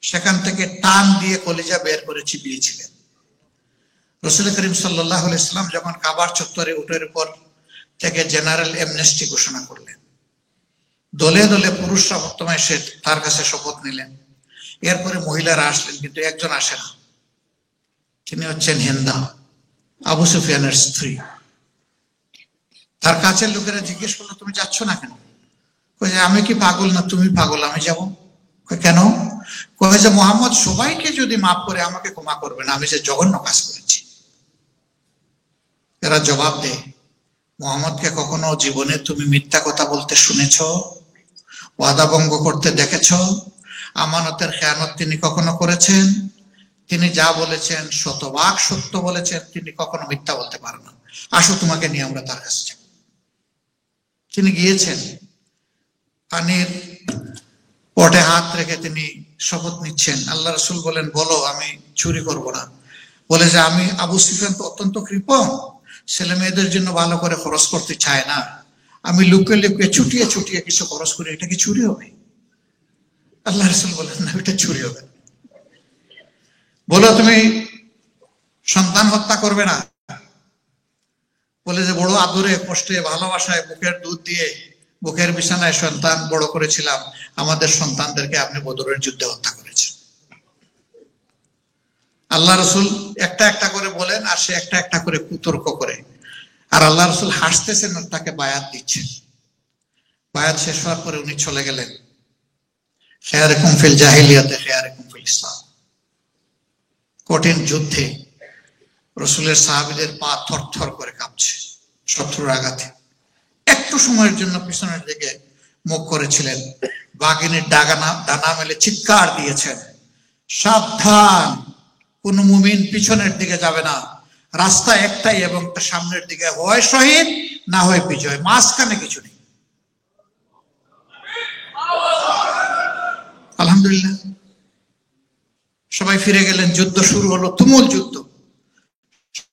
সেখান থেকে টান দিয়ে কলিজা বের করে চিবিয়েছিলেন। রাসূল করিম সাল্লাল্লাহু আলাইহি সাল্লাম যখন কাবার চত্বরে উটের উপর থেকে জেনারেল অ্যামনেস্টি ঘোষণা করলেন, দলে দলে পুরুষরা প্রথমে এসে তার কাছে শপথ নিলেন, এরপরে মহিলারা আসলেন, কিন্তু একজন আসে না, তিনি হচ্ছেন হিন্দা, আবু সুফিয়ানের স্ত্রী। তার কাছের লোকেরা জিজ্ঞেস করলো, তুমি যাচ্ছ না কেন? কয়ে, আমি কি পাগল না তুমি পাগল, আমি যাব? কেন? কয়ে যে মোহাম্মদ সবাইকে যদি মাফ করে আমাকে ক্ষমা করবেন, আমি যে জঘন্য কাজ করেছি। এরা জবাব দেয়, মোহাম্মদকে কখনো জীবনে তুমি মিথ্যা কথা বলতে শুনেছ? ওয়াদা ভঙ্গ করতে দেখেছ? আমানতের খেয়ানত তিনি কখনো করেছেন? তিনি যা বলেছেন শতভাগ সত্য বলেছেন, তিনি কখনো মিথ্যা বলতে পারেন না। আসো তোমাকে নিয়ে আমরা তার কাছে যাব। তিনি গিয়েছেন, পানির পটে হাত রেখে তিনি শপথ নিচ্ছেন। আল্লাহ রাসূল বলেন, বলো, আমি চুরি করব না। বলে যে আমি আবু সুফিয়ান তো অত্যন্ত কৃপণ, ছেলে মেয়েদের জন্য ভালো করে খরচ করতে চায় না, আমি লুকিয়ে লুকিয়ে ছুটিয়ে ছুটিয়ে কিছু খরচ করি, এটা কি চুরি হবে? আল্লাহ রাসূল বলেন, না, এটা চুরি হবে। বলো, তুমি সন্তান হত্যা করবে না? বলে যে বড় আদরে কষ্টে ভালোবাসায় বুকের দুধ দিয়ে বুকের বিছানায় সন্তান বড় করেছিলাম, আমাদের সন্তানদেরকে আপনি বদরের যুদ্ধে হত্যা করেছেন। আল্লাহ রসুল একটা একটা করে বলেন, আর সে একটা একটা করে কুতর্ক করে, আর আল্লাহ রসুল হাসতেছেন, তাকে বায়াত দিচ্ছেন। বায়াত শেষ হওয়ার পরে উনি চলে গেলেন। খেয়ারকুম ফিল জাহিলিয়াতে খেয়ারকুম ফিল ইসলাম। কঠিন যুদ্ধে রসুলের সাহাবীদের পা থরথর করে কাঁপছে শত্রুর আঘাতে। একটু সময়ের জন্য পিছনের দিকে মুখ করেছিলেন, বাঘিনীর ডানা মেলে চিৎকার দিয়েছেন, সাবধান, কোন মুমিন পিছনের দিকে যাবে না, রাস্তা একটাই এবং তার সামনের দিকে হয় শহীদ না হয় বিজয়, মাঝখানে কিছু নেই। আলহামদুলিল্লাহ, সবাই ফিরে গেলেন, যুদ্ধ শুরু হলো, তুমুল যুদ্ধ।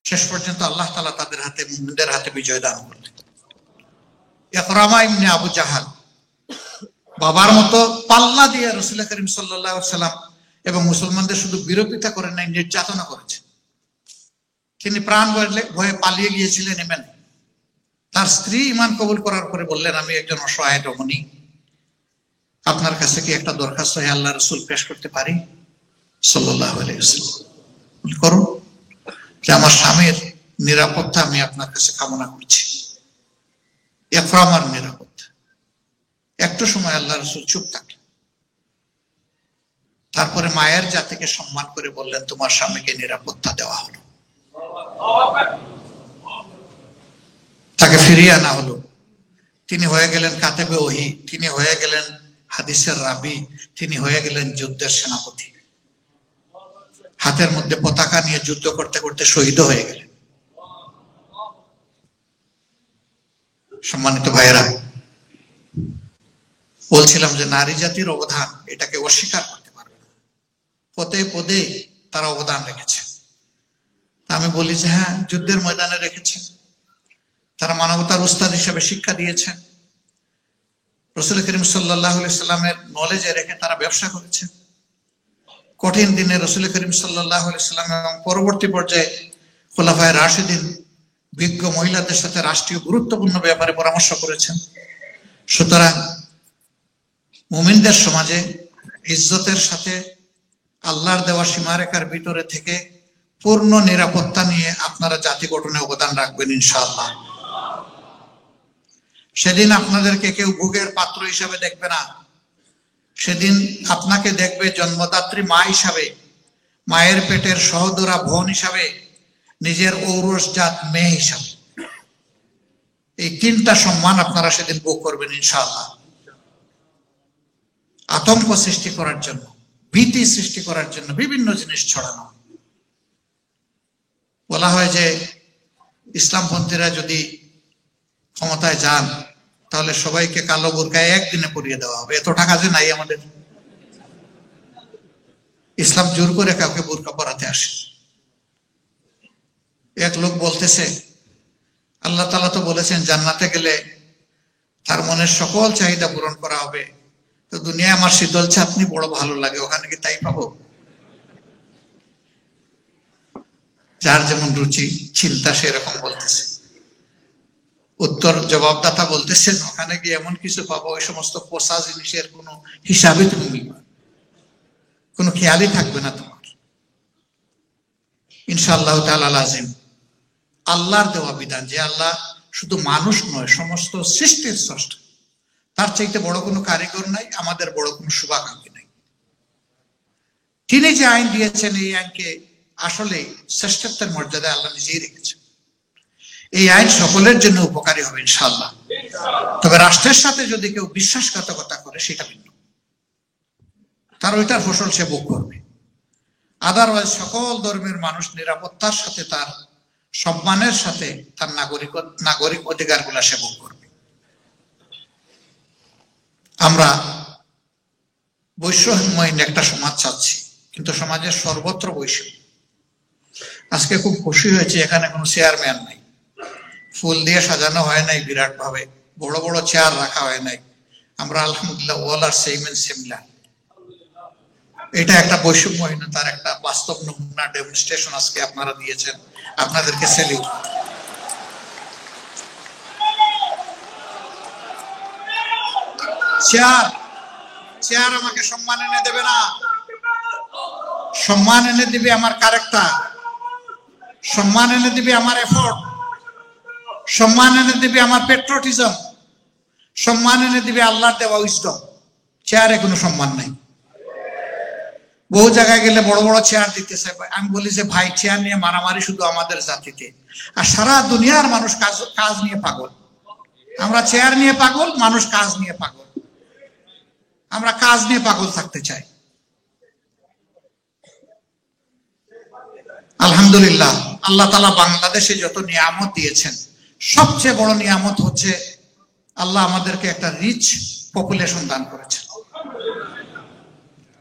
শেষ পর্যন্ত আল্লাহ তাআলা তাদের হাতে, মুমিনদের হাতে বিজয় দান করলেন। ইকরামা ইবনে আবু জাহাল বাবার মতো পাল্লা দিয়ে রাসূল করিম সাল্লাল্লাহু আলাইহি ওয়াসাল্লাম এবং মুসলমানদের শুধু বিরোধিতা করেন নাই, নির্যাতনা করেছেন। তিনি প্রাণ ভয়ে পালিয়ে গিয়েছিলেন ইয়েমেনে। তার স্ত্রী ঈমান কবুল করার পরে বললেন, আমি একজন অসহায় রমণী, আপনার কাছে কি একটা দরখাস্ত আল্লাহ রাসূল পেশ করতে পারি? সাল্লাল্লাহু আলাইহি ওয়াসাল্লাম, করুন। যে আমার স্বামীর নিরাপত্তা আমি আপনার কাছে কামনা করছি, ইকরামার নিরাপত্তা। একটু সময় আল্লাহ রাসূল চুপ থাকলেন, তারপরে মায়ের জাতিকে সম্মান করে বললেন, তোমার স্বামীকে নিরাপত্তা দেওয়া হলো, তাকে ফিরিয়ে আনা হলো। তিনি হয়ে গেলেন কাতেবে ওহী, তিনি হয়ে গেলেন হাদিসের রাবি, তিনি হয়ে গেলেন যুদ্ধের সেনাপতি। হাতের মধ্যে পতাকা নিয়ে যুদ্ধ করতে করতে শহীদ হয়ে গেলেন। সম্মানিত ভাইয়েরা, বলছিলাম যে নারী জাতির অবদান, এটাকে অস্বীকার করতে পারবে না। পদে পদে তারা অবদান রেখেছে। আমি বলি যে হ্যাঁ, যুদ্ধের ময়দানে রেখেছেন, তারা মানবতার উস্তাদ হিসেবে শিক্ষা দিয়েছেন। রাসূল করিম সাল্লাল্লাহু আলাইহি সাল্লামের নলেজে রেখে তারা ব্যবসা করেছে। কঠিন দিনে রাসূল করিম সাল্লাল্লাহু আলাইহি সাল্লাম এবং পরবর্তী পর্যায়ে খুলাফায়ে রাশিদিন বিজ্ঞ মহিলাদের সাথে রাষ্ট্রীয় গুরুত্বপূর্ণ ব্যাপারে পরামর্শ করেছেন। সুতরাং মুমিনদের সমাজে ইজ্জতের সাথে আল্লাহর দেওয়া সীমারেখার ভিতরে থেকে পূর্ণ নিরাপত্তা নিয়ে আপনারা জাতি গঠনে অবদান রাখবেন ইনশাআল্লাহ। সেদিন আপনাদেরকে কেউ ভোগের পাত্র হিসাবে দেখবে না, সেদিন আপনাকে দেখবে জন্মদাত্রী মা হিসাবে, মায়ের পেটের সহোদরা বোন হিসাবে, নিজের ঔরসজাত মেয়ে হিসাবে। এই তিনটা সম্মান আপনারা সেদিন ভোগ করবেন ইনশাআল্লাহ। আতঙ্ক সৃষ্টি করার জন্য, ভীতি সৃষ্টি করার জন্য বিভিন্ন জিনিস ছড়ানো। বলা হয় যে ইসলামপন্থীরা যদি ক্ষমতায় যান, তাহলে সবাইকে কালো বোরকায় একদিনে পরিয়ে দেওয়া হবে। এত টাকা যে নাই আমাদের, ইসলাম জোর করে কাউকে বোরকা পরাতে আসে। এক লোক বলতেছে, আল্লাহ তাআলা তো বলেছেন জান্নাতে গেলে তার মনের সকল চাহিদা পূরণ করা হবে, তো দুনিয়ায় আমার শীতল চাটনি বড় ভালো লাগে, ওখানে কি তাই পাবো? যার যেমন রুচি চিন্তা সেরকম বলতেছে। উত্তর জবাবদাতা বলতেছেন, ওখানে গিয়ে এমন কিছু পাবো, ওই সমস্ত পোষা জিনিসের কোনো হিসাবে তুমি নিবা। কোনো খেয়ালই থাকবে না তোমার। ইনশাআল্লাহ তাআলা লাজিম আল্লাহর দেওয়া বিধান, যে আল্লাহ শুধু মানুষ নয়, সমস্ত সৃষ্টির স্রষ্টা, তার চাইতে বড় কোনো কারিগর নাই, আমাদের বড় কোনো শুভাকাঙ্ক্ষী নাই। তিনি যে আইন দিয়েছেন, এই আইনকে আসলে শ্রেষ্ঠত্বের মর্যাদা আল্লাহ নিজেই রেখেছেন। এই আইন সকলের জন্য উপকারী হবে ইনশাআল্লাহ। তবে রাষ্ট্রের সাথে যদি কেউ বিশ্বাসঘাতকতা করে সেটা ভিন্ন, তার ওইটার ফসল সে ভোগ করবে। আদারওয়াইজ সকল ধর্মের মানুষ নিরাপত্তার সাথে, তার সম্মানের সাথে তার নাগরিক অধিকার গুলা সে ভোগ করবে। আমরা বৈষম্যহীন একটা সমাজ চাচ্ছি, কিন্তু সমাজের সর্বত্র বৈষম্য। আজকে খুব খুশি হয়েছে, এখানে কোনো চেয়ারম্যান নাই, ফুল দিয়ে সাজানো হয় নাই, বিরাট ভাবে বড় বড় চেয়ার রাখা হয় নাই। আমরা আলহামদুলিল্লাহ ওয়াল আর সেম এন্ড সিমিলার। এটা একটা বৈষম্যহীনতার একটা বাস্তব নমুনা ডেমনস্ট্রেশন আজকে আপনারা দিয়েছেন, আপনাদেরকে সেলিউট। চেয়ার আমাকে সম্মান এনে দেবে না, সম্মান এনে দিবে আমার ক্যারেক্টার, সম্মান এনে দিবে আমার এফোর্ট, সম্মান এনে দিবে আমার পেট্রোটিজম, সম্মান এনে দিবে আল্লাহর দেওয়া উইজডম। চেয়ারে কোনো সম্মান নাই। বহু জায়গায় গেলে বড় বড় চেয়ার দিতেছে, আমি বলি যে ভাই, চেয়ার নিয়ে মারামারি শুধু আমাদের জাতিতে, আর সারা দুনিয়ার মানুষ কাজ নিয়ে পাগল। আমরা চেয়ার নিয়ে পাগল, মানুষ কাজ নিয়ে পাগল। আমরা কাজ নিয়ে পাগল থাকতে চাই। আলহামদুলিল্লাহ, আল্লাহ তাআলা বাংলাদেশে যত নিয়ামত দিয়েছেন, সবচেয়ে বড় নিয়ামত হচ্ছে আল্লাহ আমাদেরকে একটা রিচ পপুলেশন দান করেছেন।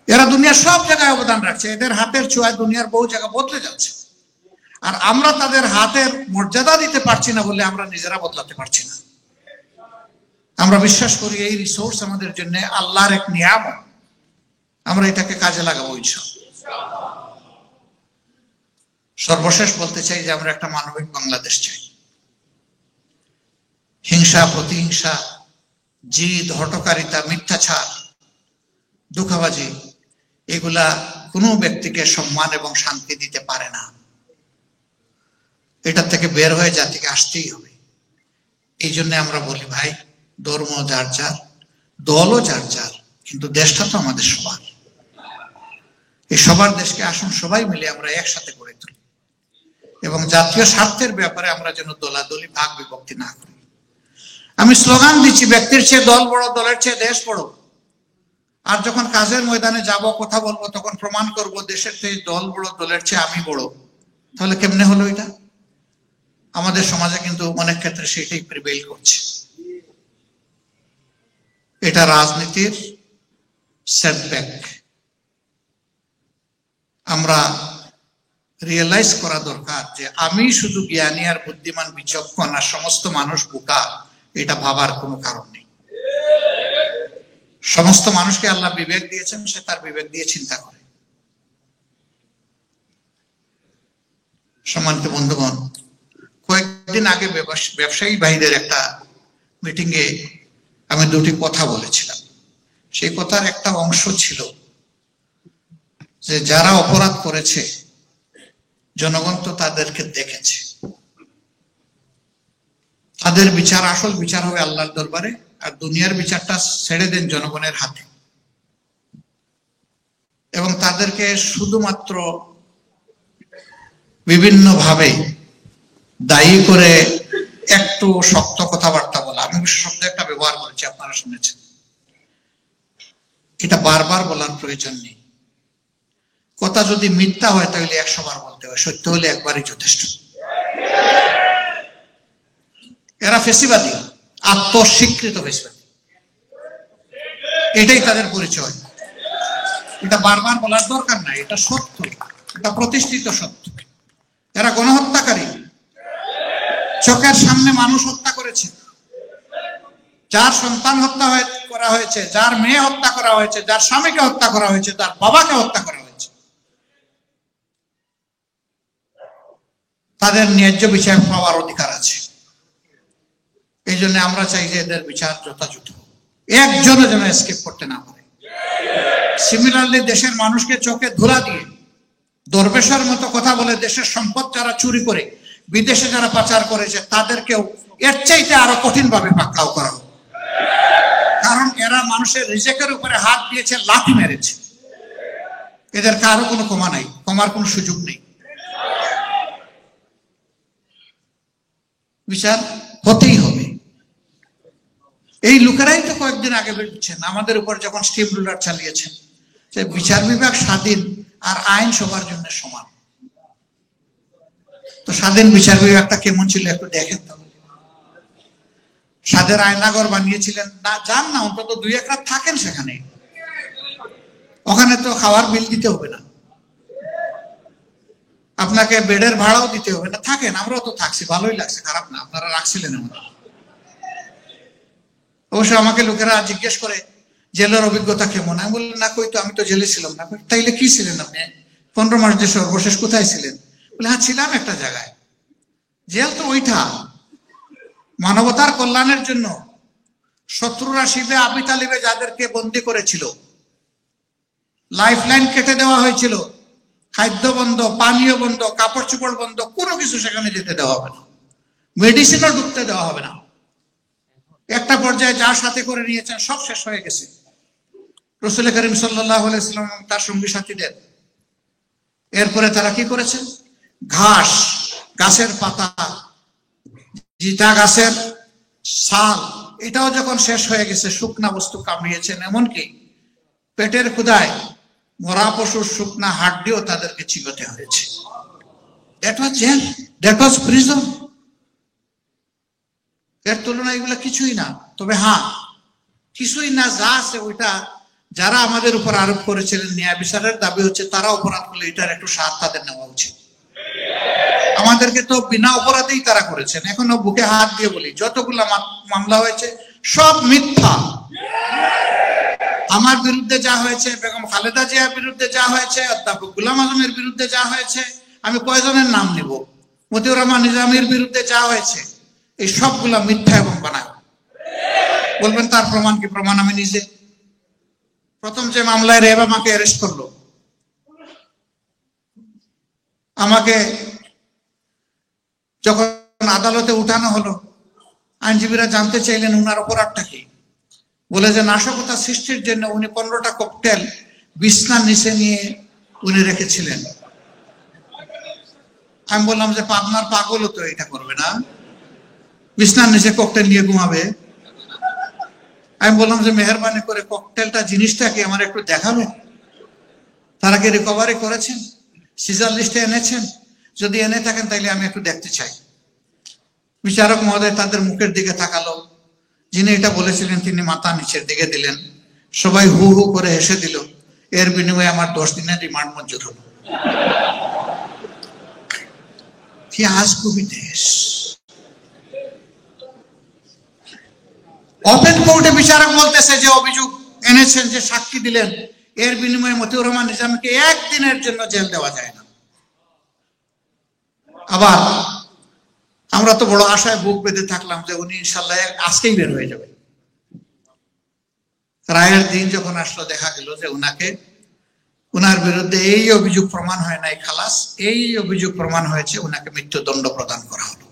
এরা দুনিয়ার সব জায়গায় অবদান রাখছে, এদের হাতের ছোঁয়ায় দুনিয়ার বহু জায়গা বদলে যাচ্ছে। আর আমরা তাদের হাতের মর্যাদা দিতে পারছি না বলে আমরা নিজেরা বদলাতে পারছি না। আমরা বিশ্বাস করি এই রিসোর্স আমাদের জন্য আল্লাহর এক নিয়ামত, আমরা এটাকে কাজে লাগাবো ইনশাআল্লাহ। সর্বশেষ বলতে চাই যে আমরা একটা মানবিক বাংলাদেশ চাই। হিংসা, প্রতিহিংসা, জিদ, হটকারিতা, মিথ্যাচার, ধোঁকাবাজি, এগুলা কোনো ব্যক্তিকে সম্মান এবং শান্তি দিতে পারে না। এটার থেকে বের হয়ে জাতিকে আসতেই হবে। এই জন্য আমরা বলি ভাই, ধর্ম যার যার, দলও যার যার, কিন্তু দেশটা তো আমাদের সবার। এই সবার দেশকে আসুন সবাই মিলে আমরা একসাথে গড়ে তুলি, এবং জাতীয় স্বার্থের ব্যাপারে আমরা যেন দলাদলি ভাগ বিভক্তি না করি। আমি স্লোগান দিচ্ছি, ব্যক্তির চেয়ে দল বড়, দলের চেয়ে দেশ বড়। আর যখন কাজের ময়দানে যাব, কথা বলবো, তখন প্রমাণ করব দেশের চেয়ে দল বড়, দলের চেয়ে আমি বড়। তাহলে কেমনে হলো এটা? আমাদের সমাজে কিন্তু অনেক ক্ষেত্রে সেটাই প্রিভেইল করছে। এটা রাজনীতির সেটব্যাক। আমরা রিয়েলাইজ করা দরকার যে আমি শুধু জ্ঞানী আর বুদ্ধিমান, বিচক্ষণ, আর সমস্ত মানুষ বোকা, এটা ভাবার কোনো কারণ নেই। সমস্ত মানুষকে আল্লাহ বিবেক দিয়েছেন, সে তার বিবেক দিয়ে চিন্তা করে। সম্মানিত বন্ধুগণ, কয়েকদিন আগে ব্যবসায়ী ভাইদের একটা মিটিং এ আমি দুটি কথা বলেছিলাম। সেই কথার একটা অংশ ছিল যে যারা অপরাধ করেছে জনগণ তো তাদেরকে দেখেছে, তাদের বিচার, আসল বিচার হবে আল্লাহর দরবারে, আর দুনিয়ার বিচারটা ছেড়ে দেন জনগণের হাতে। এবং তাদেরকে শুধুমাত্র বিভিন্ন ভাবে দায়ী করে একটু শক্ত কথাবার্তা বলা, আমি অবশ্য শব্দ একটা ব্যবহার করেছি, আপনারা শুনেছেন, এটা বারবার বলার প্রয়োজন নেই। কথা যদি মিথ্যা হয় তাহলে 100 বার বলতে হয়, সত্য হলে একবারই যথেষ্ট। এরা ফেসিবাদী, আত্মস্বীকৃত ফেসিবাদী, এটাই তাদের পরিচয়। এটা বারবার বলার দরকার নাই, এটা সত্য, এটা প্রতিষ্ঠিত সত্য। এরা গণহত্যাকারী, চোখের সামনে মানুষ হত্যা করেছে, যার সন্তান হত্যা করা হয়েছে, যার মেয়ে হত্যা করা হয়েছে, যার স্বামীকে হত্যা করা হয়েছে, তার বাবাকে হত্যা করা হয়েছে। তাদের ন্যায্য বিচার পাওয়ার অধিকার আছে। এই জন্য আমরা চাই যে এদের বিচার যথাযথ, একজনও যেন এসকেপ করতে না পারে। সিমিলারলি দেশের মানুষকে চোখে ধুলা দিয়ে দরবেশের মতো কথা বলে দেশের সম্পদ যারা চুরি করে বিদেশে যারা পাচার করেছে তাদেরকেও এর চাইতে আরো কঠিন ভাবে পাকড়াও করা হবে। কারণ এরা মানুষের রিজেকের উপরে হাত দিয়েছে, লাথি মেরেছে। এদের কারো কোনো ক্ষমা নাই, ক্ষমার কোনো সুযোগ নেই। বিচার হতেই হবে। এই লোকেরাই তো কয়েকদিন আগে বেরোচ্ছেন আমাদের উপর যখন স্টিম রুলার চালিয়েছেন যে বিচার বিভাগ স্বাধীন আর আইন সবার জন্য সমান। তো স্বাধীন বিচার বিভাগটা কেমন ছিল একটু দেখেন তো। স্বাধীন আয়নাগর বানিয়েছিলেন না, যান না, অন্তত 2-1 রাত থাকেন সেখানে। ওখানে তো খাওয়ার বিল দিতে হবে না, আপনাকে বেডের ভাড়াও দিতে হবে না, থাকেন। আমরাও তো থাকছি, ভালোই লাগছে, খারাপ না। আপনারা রাখছিলেন আমাদের। অবশ্য আমাকে লোকেরা জিজ্ঞেস করে জেলের অভিজ্ঞতা কেমন, আমি বললাম না কই তো, আমি তো জেলে ছিলাম না। তাইলে কি ছিলেন আপনি? 15 মাস যে সর্বশেষ কোথায় ছিলেন? বলে হ্যাঁ ছিলাম একটা জায়গায়। জেল তো ওইটা মানবতার কল্যাণের জন্য শত্রুরা শিবে আবি তালিবে যাদেরকে বন্দী করেছিল, লাইফ লাইন কেটে দেওয়া হয়েছিল, খাদ্য বন্ধ, পানীয় বন্ধ, কাপড় চোপড় বন্ধ, কোনো কিছু সেখানে যেতে দেওয়া হবে না, মেডিসিনও ঢুকতে দেওয়া হবে না। একটা পর্যায়ে যা সাথে করে নিয়েছেন সব শেষ হয়ে গেছে। রাসূল করিম সাল্লাল্লাহু আলাইহি ওয়াসাল্লাম তার সঙ্গী সাথীদের এরপরে তারা কি করেছে? ঘাস, গাছের পাতা, জিতা গাছের ছাল, এটাও যখন শেষ হয়ে গেছে, শুকনা বস্তু কামড়িয়েছেন, এমনকি পেটের ক্ষুধায় মরা পশুর শুকনা হাড্ডিও তাদেরকে চিবোতে হয়েছে। That was jail, that was prison. এর তুলনায় এগুলো কিছুই না। তবে হ্যাঁ, কিছুই না যা আছে ওইটা যারা আমাদের উপর আরোপ করেছিলেন, ন্যায় বিচারের দাবি হচ্ছে তারা অপরাধ করলে এটার একটু স্বাদ তাদের নেওয়া উচিত। আমাদেরকে তো বিনা অপরাধেই তারা করেছেন। এখনো বুকে হাত দিয়ে বলি, যতগুলো মামলা হয়েছে সব মিথ্যা। আমার বিরুদ্ধে যা হয়েছে, বেগম খালেদা জিয়ার বিরুদ্ধে যা হয়েছে, অধ্যাপক গোলাম আজমের বিরুদ্ধে যা হয়েছে, আমি কয়জনের নাম নিব, মতিউর রহমান নিজামীর বিরুদ্ধে যা হয়েছে, এই সবগুলা মিথ্যা এবং বানায়। বলবেন তার প্রমাণ কি? প্রমাণ আমি নিজে। প্রথম যে মামলায় র্যাব আমাকে অ্যারেস্ট করলো, আমাকে যখন আদালতে উঠানো হলো, আইনজীবীরা জানতে চাইলেন উনার অপরাধটা কি। বলে যে নাশকতা সৃষ্টির জন্য উনি 15টা ককটেল বিছনার নিচে নিয়ে উনি রেখেছিলেন। আমি বললাম যে আপনার পাগলও তো এটা করবে না, বিছনার নিচে ককটেল নিয়ে ঘুমাবে। আমি বললাম যে মেহরবানি করে ককটেলটা জিনিসটা কি আমার একটু দেখাবেন। তারা কি রিকভারি করেছেন, সিজার লিস্টে এনেছেন? যদি এনে থাকেন তাইলে আমি একটু দেখতে চাই। বিচারক মহোদয় তাদের মুখের দিকে তাকালো, যিনি এটা বলেছিলেন তিনি মাথা নিচের দিকে দিলেন, সবাই হু হু করে হেসে দিল। এর বিনিময়ে আমার 10 দিনের রিমান্ড মঞ্জুর হলো। কি আজগুবি দেশ! ওপেন কোর্টে বিচারক বলতেছে যে অভিযোগ এনেছেন, যে সাক্ষী দিলেন, এর বিনিময়ে মতিউর রহমান নিজামীকে 1 দিনের জন্য জেল দেওয়া যায় না। আবার আমরা তো বড় আশায় বুক বেঁধে থাকলাম যে উনি ইনশাল্লাহ আজকেই বের হয়ে যাবে। রায়ের দিন যখন আসলো, দেখা গেল যে উনার বিরুদ্ধে এই অভিযোগ প্রমাণ হয় নাই খালাস, এই অভিযোগ প্রমাণ হয়েছে, উনাকে মৃত্যুদণ্ড প্রদান করা হলো।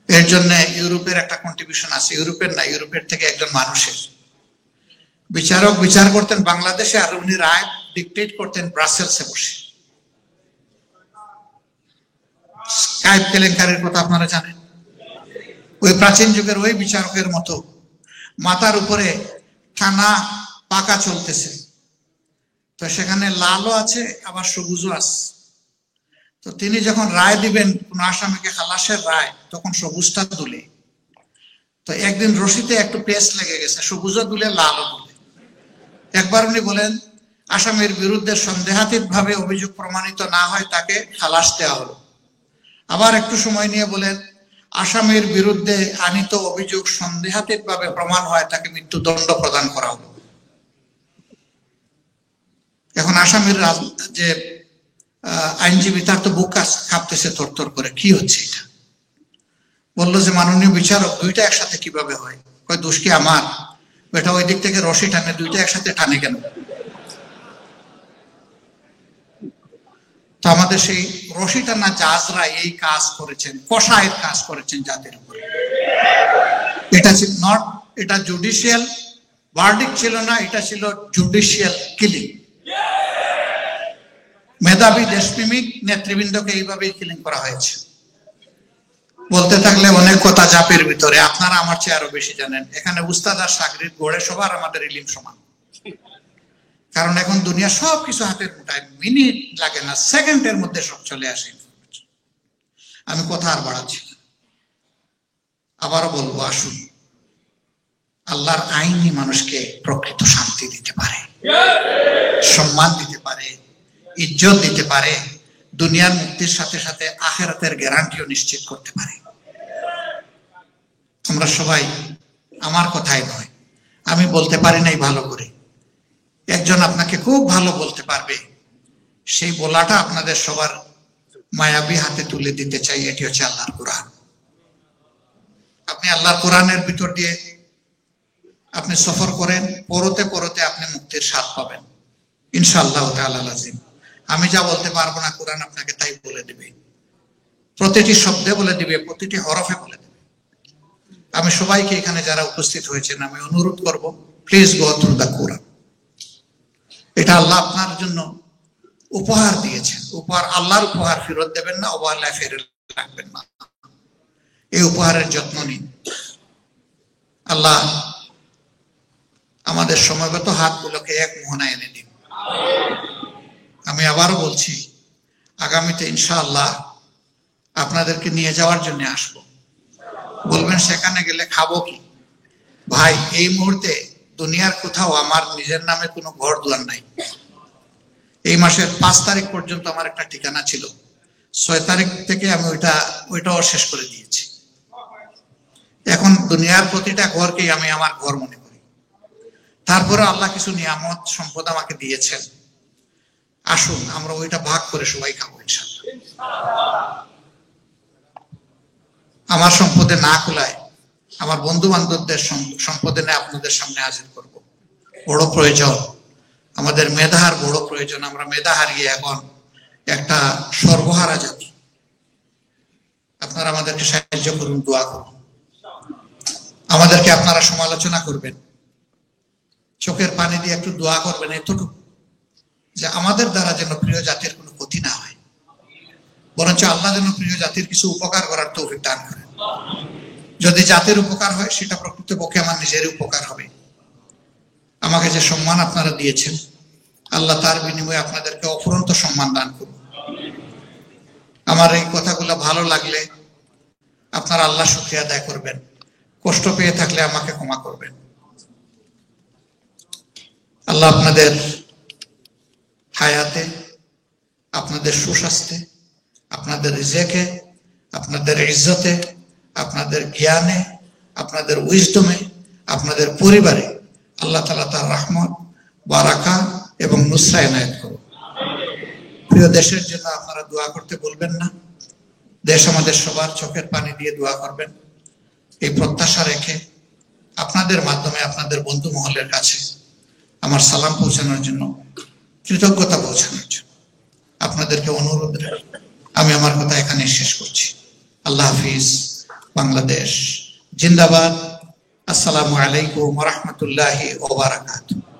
এর জন্য ইউরোপের একটা কন্ট্রিবিউশন আছে, ইউরোপের না, ইউরোপের থেকে একজন মানুষের। বিচারক বিচার করতেন বাংলাদেশে, আর উনি রায় ডিকটেট করতেন ব্রাসেলসে বসে। স্কাইপ কেলেঙ্কারির কথা আপনারা জানেন। ওই প্রাচীন যুগের ওই বিচারকের মতো মাথার উপরে টানা পাকা চলতেছে, তো সেখানে লালও আছে আবার সবুজও আছে। তো তিনি যখন রায় দিবেন কোন আসামিকে খালাসের রায়, তখন সবুজটা দুলে। তো একদিন রশিতে একটু পেস্ট লেগে গেছে, সবুজও দুলে লালও দুলে। একবার উনি বলেন আসামির বিরুদ্ধে সন্দেহাতীত ভাবে অভিযোগ প্রমাণিত না হয় তাকে খালাস দেওয়া হলো। আবার একটু সময় নিয়ে বলেন আসামির বিরুদ্ধে আনিত অভিযোগ সন্দেহাতীত ভাবে প্রমাণ হয় তাকে মৃত্যুদণ্ড প্রদান করা হলো। এখন আসামির যে আইনজীবী, তার তো বুক কাঁপতেছে থরথর করে, কি হচ্ছে এটা। বললো যে মাননীয় বিচারক, দুইটা একসাথে কিভাবে হয়? কয় দোষ কি আমার? এটা ওই দিক থেকে রশি টানে, দুইটা একসাথে টানে কেন? তো আমাদের সেই রশি টানা জাজরা এই কাজ করেছেন, কষায়ের কাজ করেছেন জাতির উপরে। এটা ছিল নট, এটা জুডিশিয়াল ভার্ডিক্ট ছিল না, এটা ছিল জুডিশিয়াল কিলিং। মেধাবী দেশপ্রেমিক নেতৃবৃন্দকে এইভাবেই কিলিং করা হয়েছে। বলতে থাকলে অনেক কথা চাপের ভিতরে, আপনারা আমার চেয়ে আরো বেশি জানেন। এখানে উস্তাদ আর সাগরিদ গড়ে সবার আমাদের ইলিম সমান, কারণ এখন দুনিয়া সবকিছু হাতের মুঠায়, মিনিট লাগে না, সেকেন্ডের মধ্যে সব চলে আসে। আমি কথা আর বাড়াচ্ছি না, আবারও বলবো, আসুন, আল্লাহর আইনই মানুষকে প্রকৃত শান্তি দিতে পারে, সম্মান দিতে পারে, ইজ্জত দিতে পারে, দুনিয়ার মুক্তির সাথে সাথে আখিরাতের গ্যারান্টিও নিশ্চিত করতে পারে। আমরা সবাই, আমার কথাই নয়, আমি বলতে পারি নাই ভালো করে, একজন আপনাকে খুব ভালো বলতে পারবে, সেই বলাটা আপনাদের সবার মায়াবী হাতে তুলে দিতে চাই। এটি হচ্ছে আল্লাহর কোরআন। আপনি আল্লাহর কোরআনের ভিতর দিয়ে আপনি সফর করেন, পড়তে পড়তে আপনি মুক্তির স্বাদ পাবেন ইনশাআল্লাহ তাআলা আযীম। আমি যা বলতে পারবো না, কোরআন আপনাকে তাই বলে দিবে, প্রতিটি শব্দে বলে দিবে, প্রতিটি হরফে বলে দিবে। আমি সবাইকে এখানে যারা উপস্থিত হয়েছেন আমি অনুরোধ করব, প্লিজ গো থ্রু দ্য কোরআন। এটা আল্লাহ আপনার জন্য উপহার দিয়েছেন, উপহার, আল্লাহর উপহার ফেরত দেবেন না, অবহেলায় ফেরত রাখবেন না। এই উপহারের যত্ন নিন। আল্লাহ আমাদের সমবেত হাতগুলোকে এক মোহনায় এনে দিন। আমি আবারও বলছি, আগামীতে ইনশাআল্লাহ আপনাদেরকে নিয়ে যাওয়ার জন্য আসবো। বলবেন সেখানে গেলে খাবো কি? ভাই, এই মুহূর্তে দুনিয়ার কোথাও আমার নিজের নামে কোনো ঘর দুয়ার নাই। এই মাসের 5 তারিখ পর্যন্ত আমার একটা ঠিকানা ছিল, 6 তারিখ থেকে আমি ওইটাও শেষ করে দিয়েছি। এখন দুনিয়ার প্রতিটা ঘরকেই আমি আমার ঘর মনে করি। তারপরে আল্লাহ কিছু নিয়ামত সম্পদ আমাকে দিয়েছেন, আসুন আমরা ওইটা ভাগ করে সবাই খাবো ইনশাআল্লাহ। আমার সম্পদে না কুলায় আমার বন্ধু বান্ধবদের সম্পদে নিয়ে আপনাদের সামনে হাজির করব। বড় প্রয়োজন, আমাদের মেধার বড় প্রয়োজন। আমরা মেধা হারিয়ে এখন একটা সর্বহারা জাতি। আপনারা আমাদেরকে সাহায্য করুন, দোয়া করুন, আমাদেরকে আপনারা সমালোচনা করবেন, চোখের পানি দিয়ে একটু দোয়া করবেন, এতটুকু যে আমাদের দ্বারা যেন প্রিয় জাতির কোনো ক্ষতি না হয়, বরঞ্চ আল্লাহ যেন প্রিয় জাতির কিছু উপকার করার তৌফিক দান করেন। যদি জাতির উপকার হয় সেটা প্রকৃতপক্ষে আমার নিজেরই উপকার হবে। আমাকে যে সম্মান আপনারা দিয়েছেন, আল্লাহ তার বিনিময়ে আপনাদেরকে অফুরন্ত সম্মান দান করুন। আমার এই কথাগুলো ভালো লাগলে আপনারা আল্লাহ শুকরিয়া আদায় করবেন, কষ্ট পেয়ে থাকলে আমাকে ক্ষমা করবেন। আল্লাহ আপনাদের হায়াতে, আপনাদের সুস্বাস্থ্যে, আপনাদের রিজেকে, আপনাদের ইজ্জতে, আপনাদের জ্ঞানে, আপনাদের উইজডমে, আপনাদের পরিবারে আল্লাহ তাআলা তার রহমত, বারাকা এবং নুসরা এনায়েত করুন। প্রিয় দেশের জন্য আপনারা দোয়া করতে বলবেন না। দেশ আমাদের সবার, চোখের পানি দিয়ে দোয়া করবেন। এই প্রত্যাশা রেখে আপনাদের মাধ্যমে আপনাদের বন্ধু মহলের কাছে আমার সালাম পৌঁছানোর জন্য, কৃতজ্ঞতা পৌঁছানোর জন্য আপনাদেরকে অনুরোধ রেখে আমি আমার কথা এখানে শেষ করছি। আল্লাহ হাফিজ। বাংলাদেশ জিন্দাবাদ। আসসালামু আলাইকুম ওয়া রাহমাতুল্লাহি ওয়া বারাকাতুহু।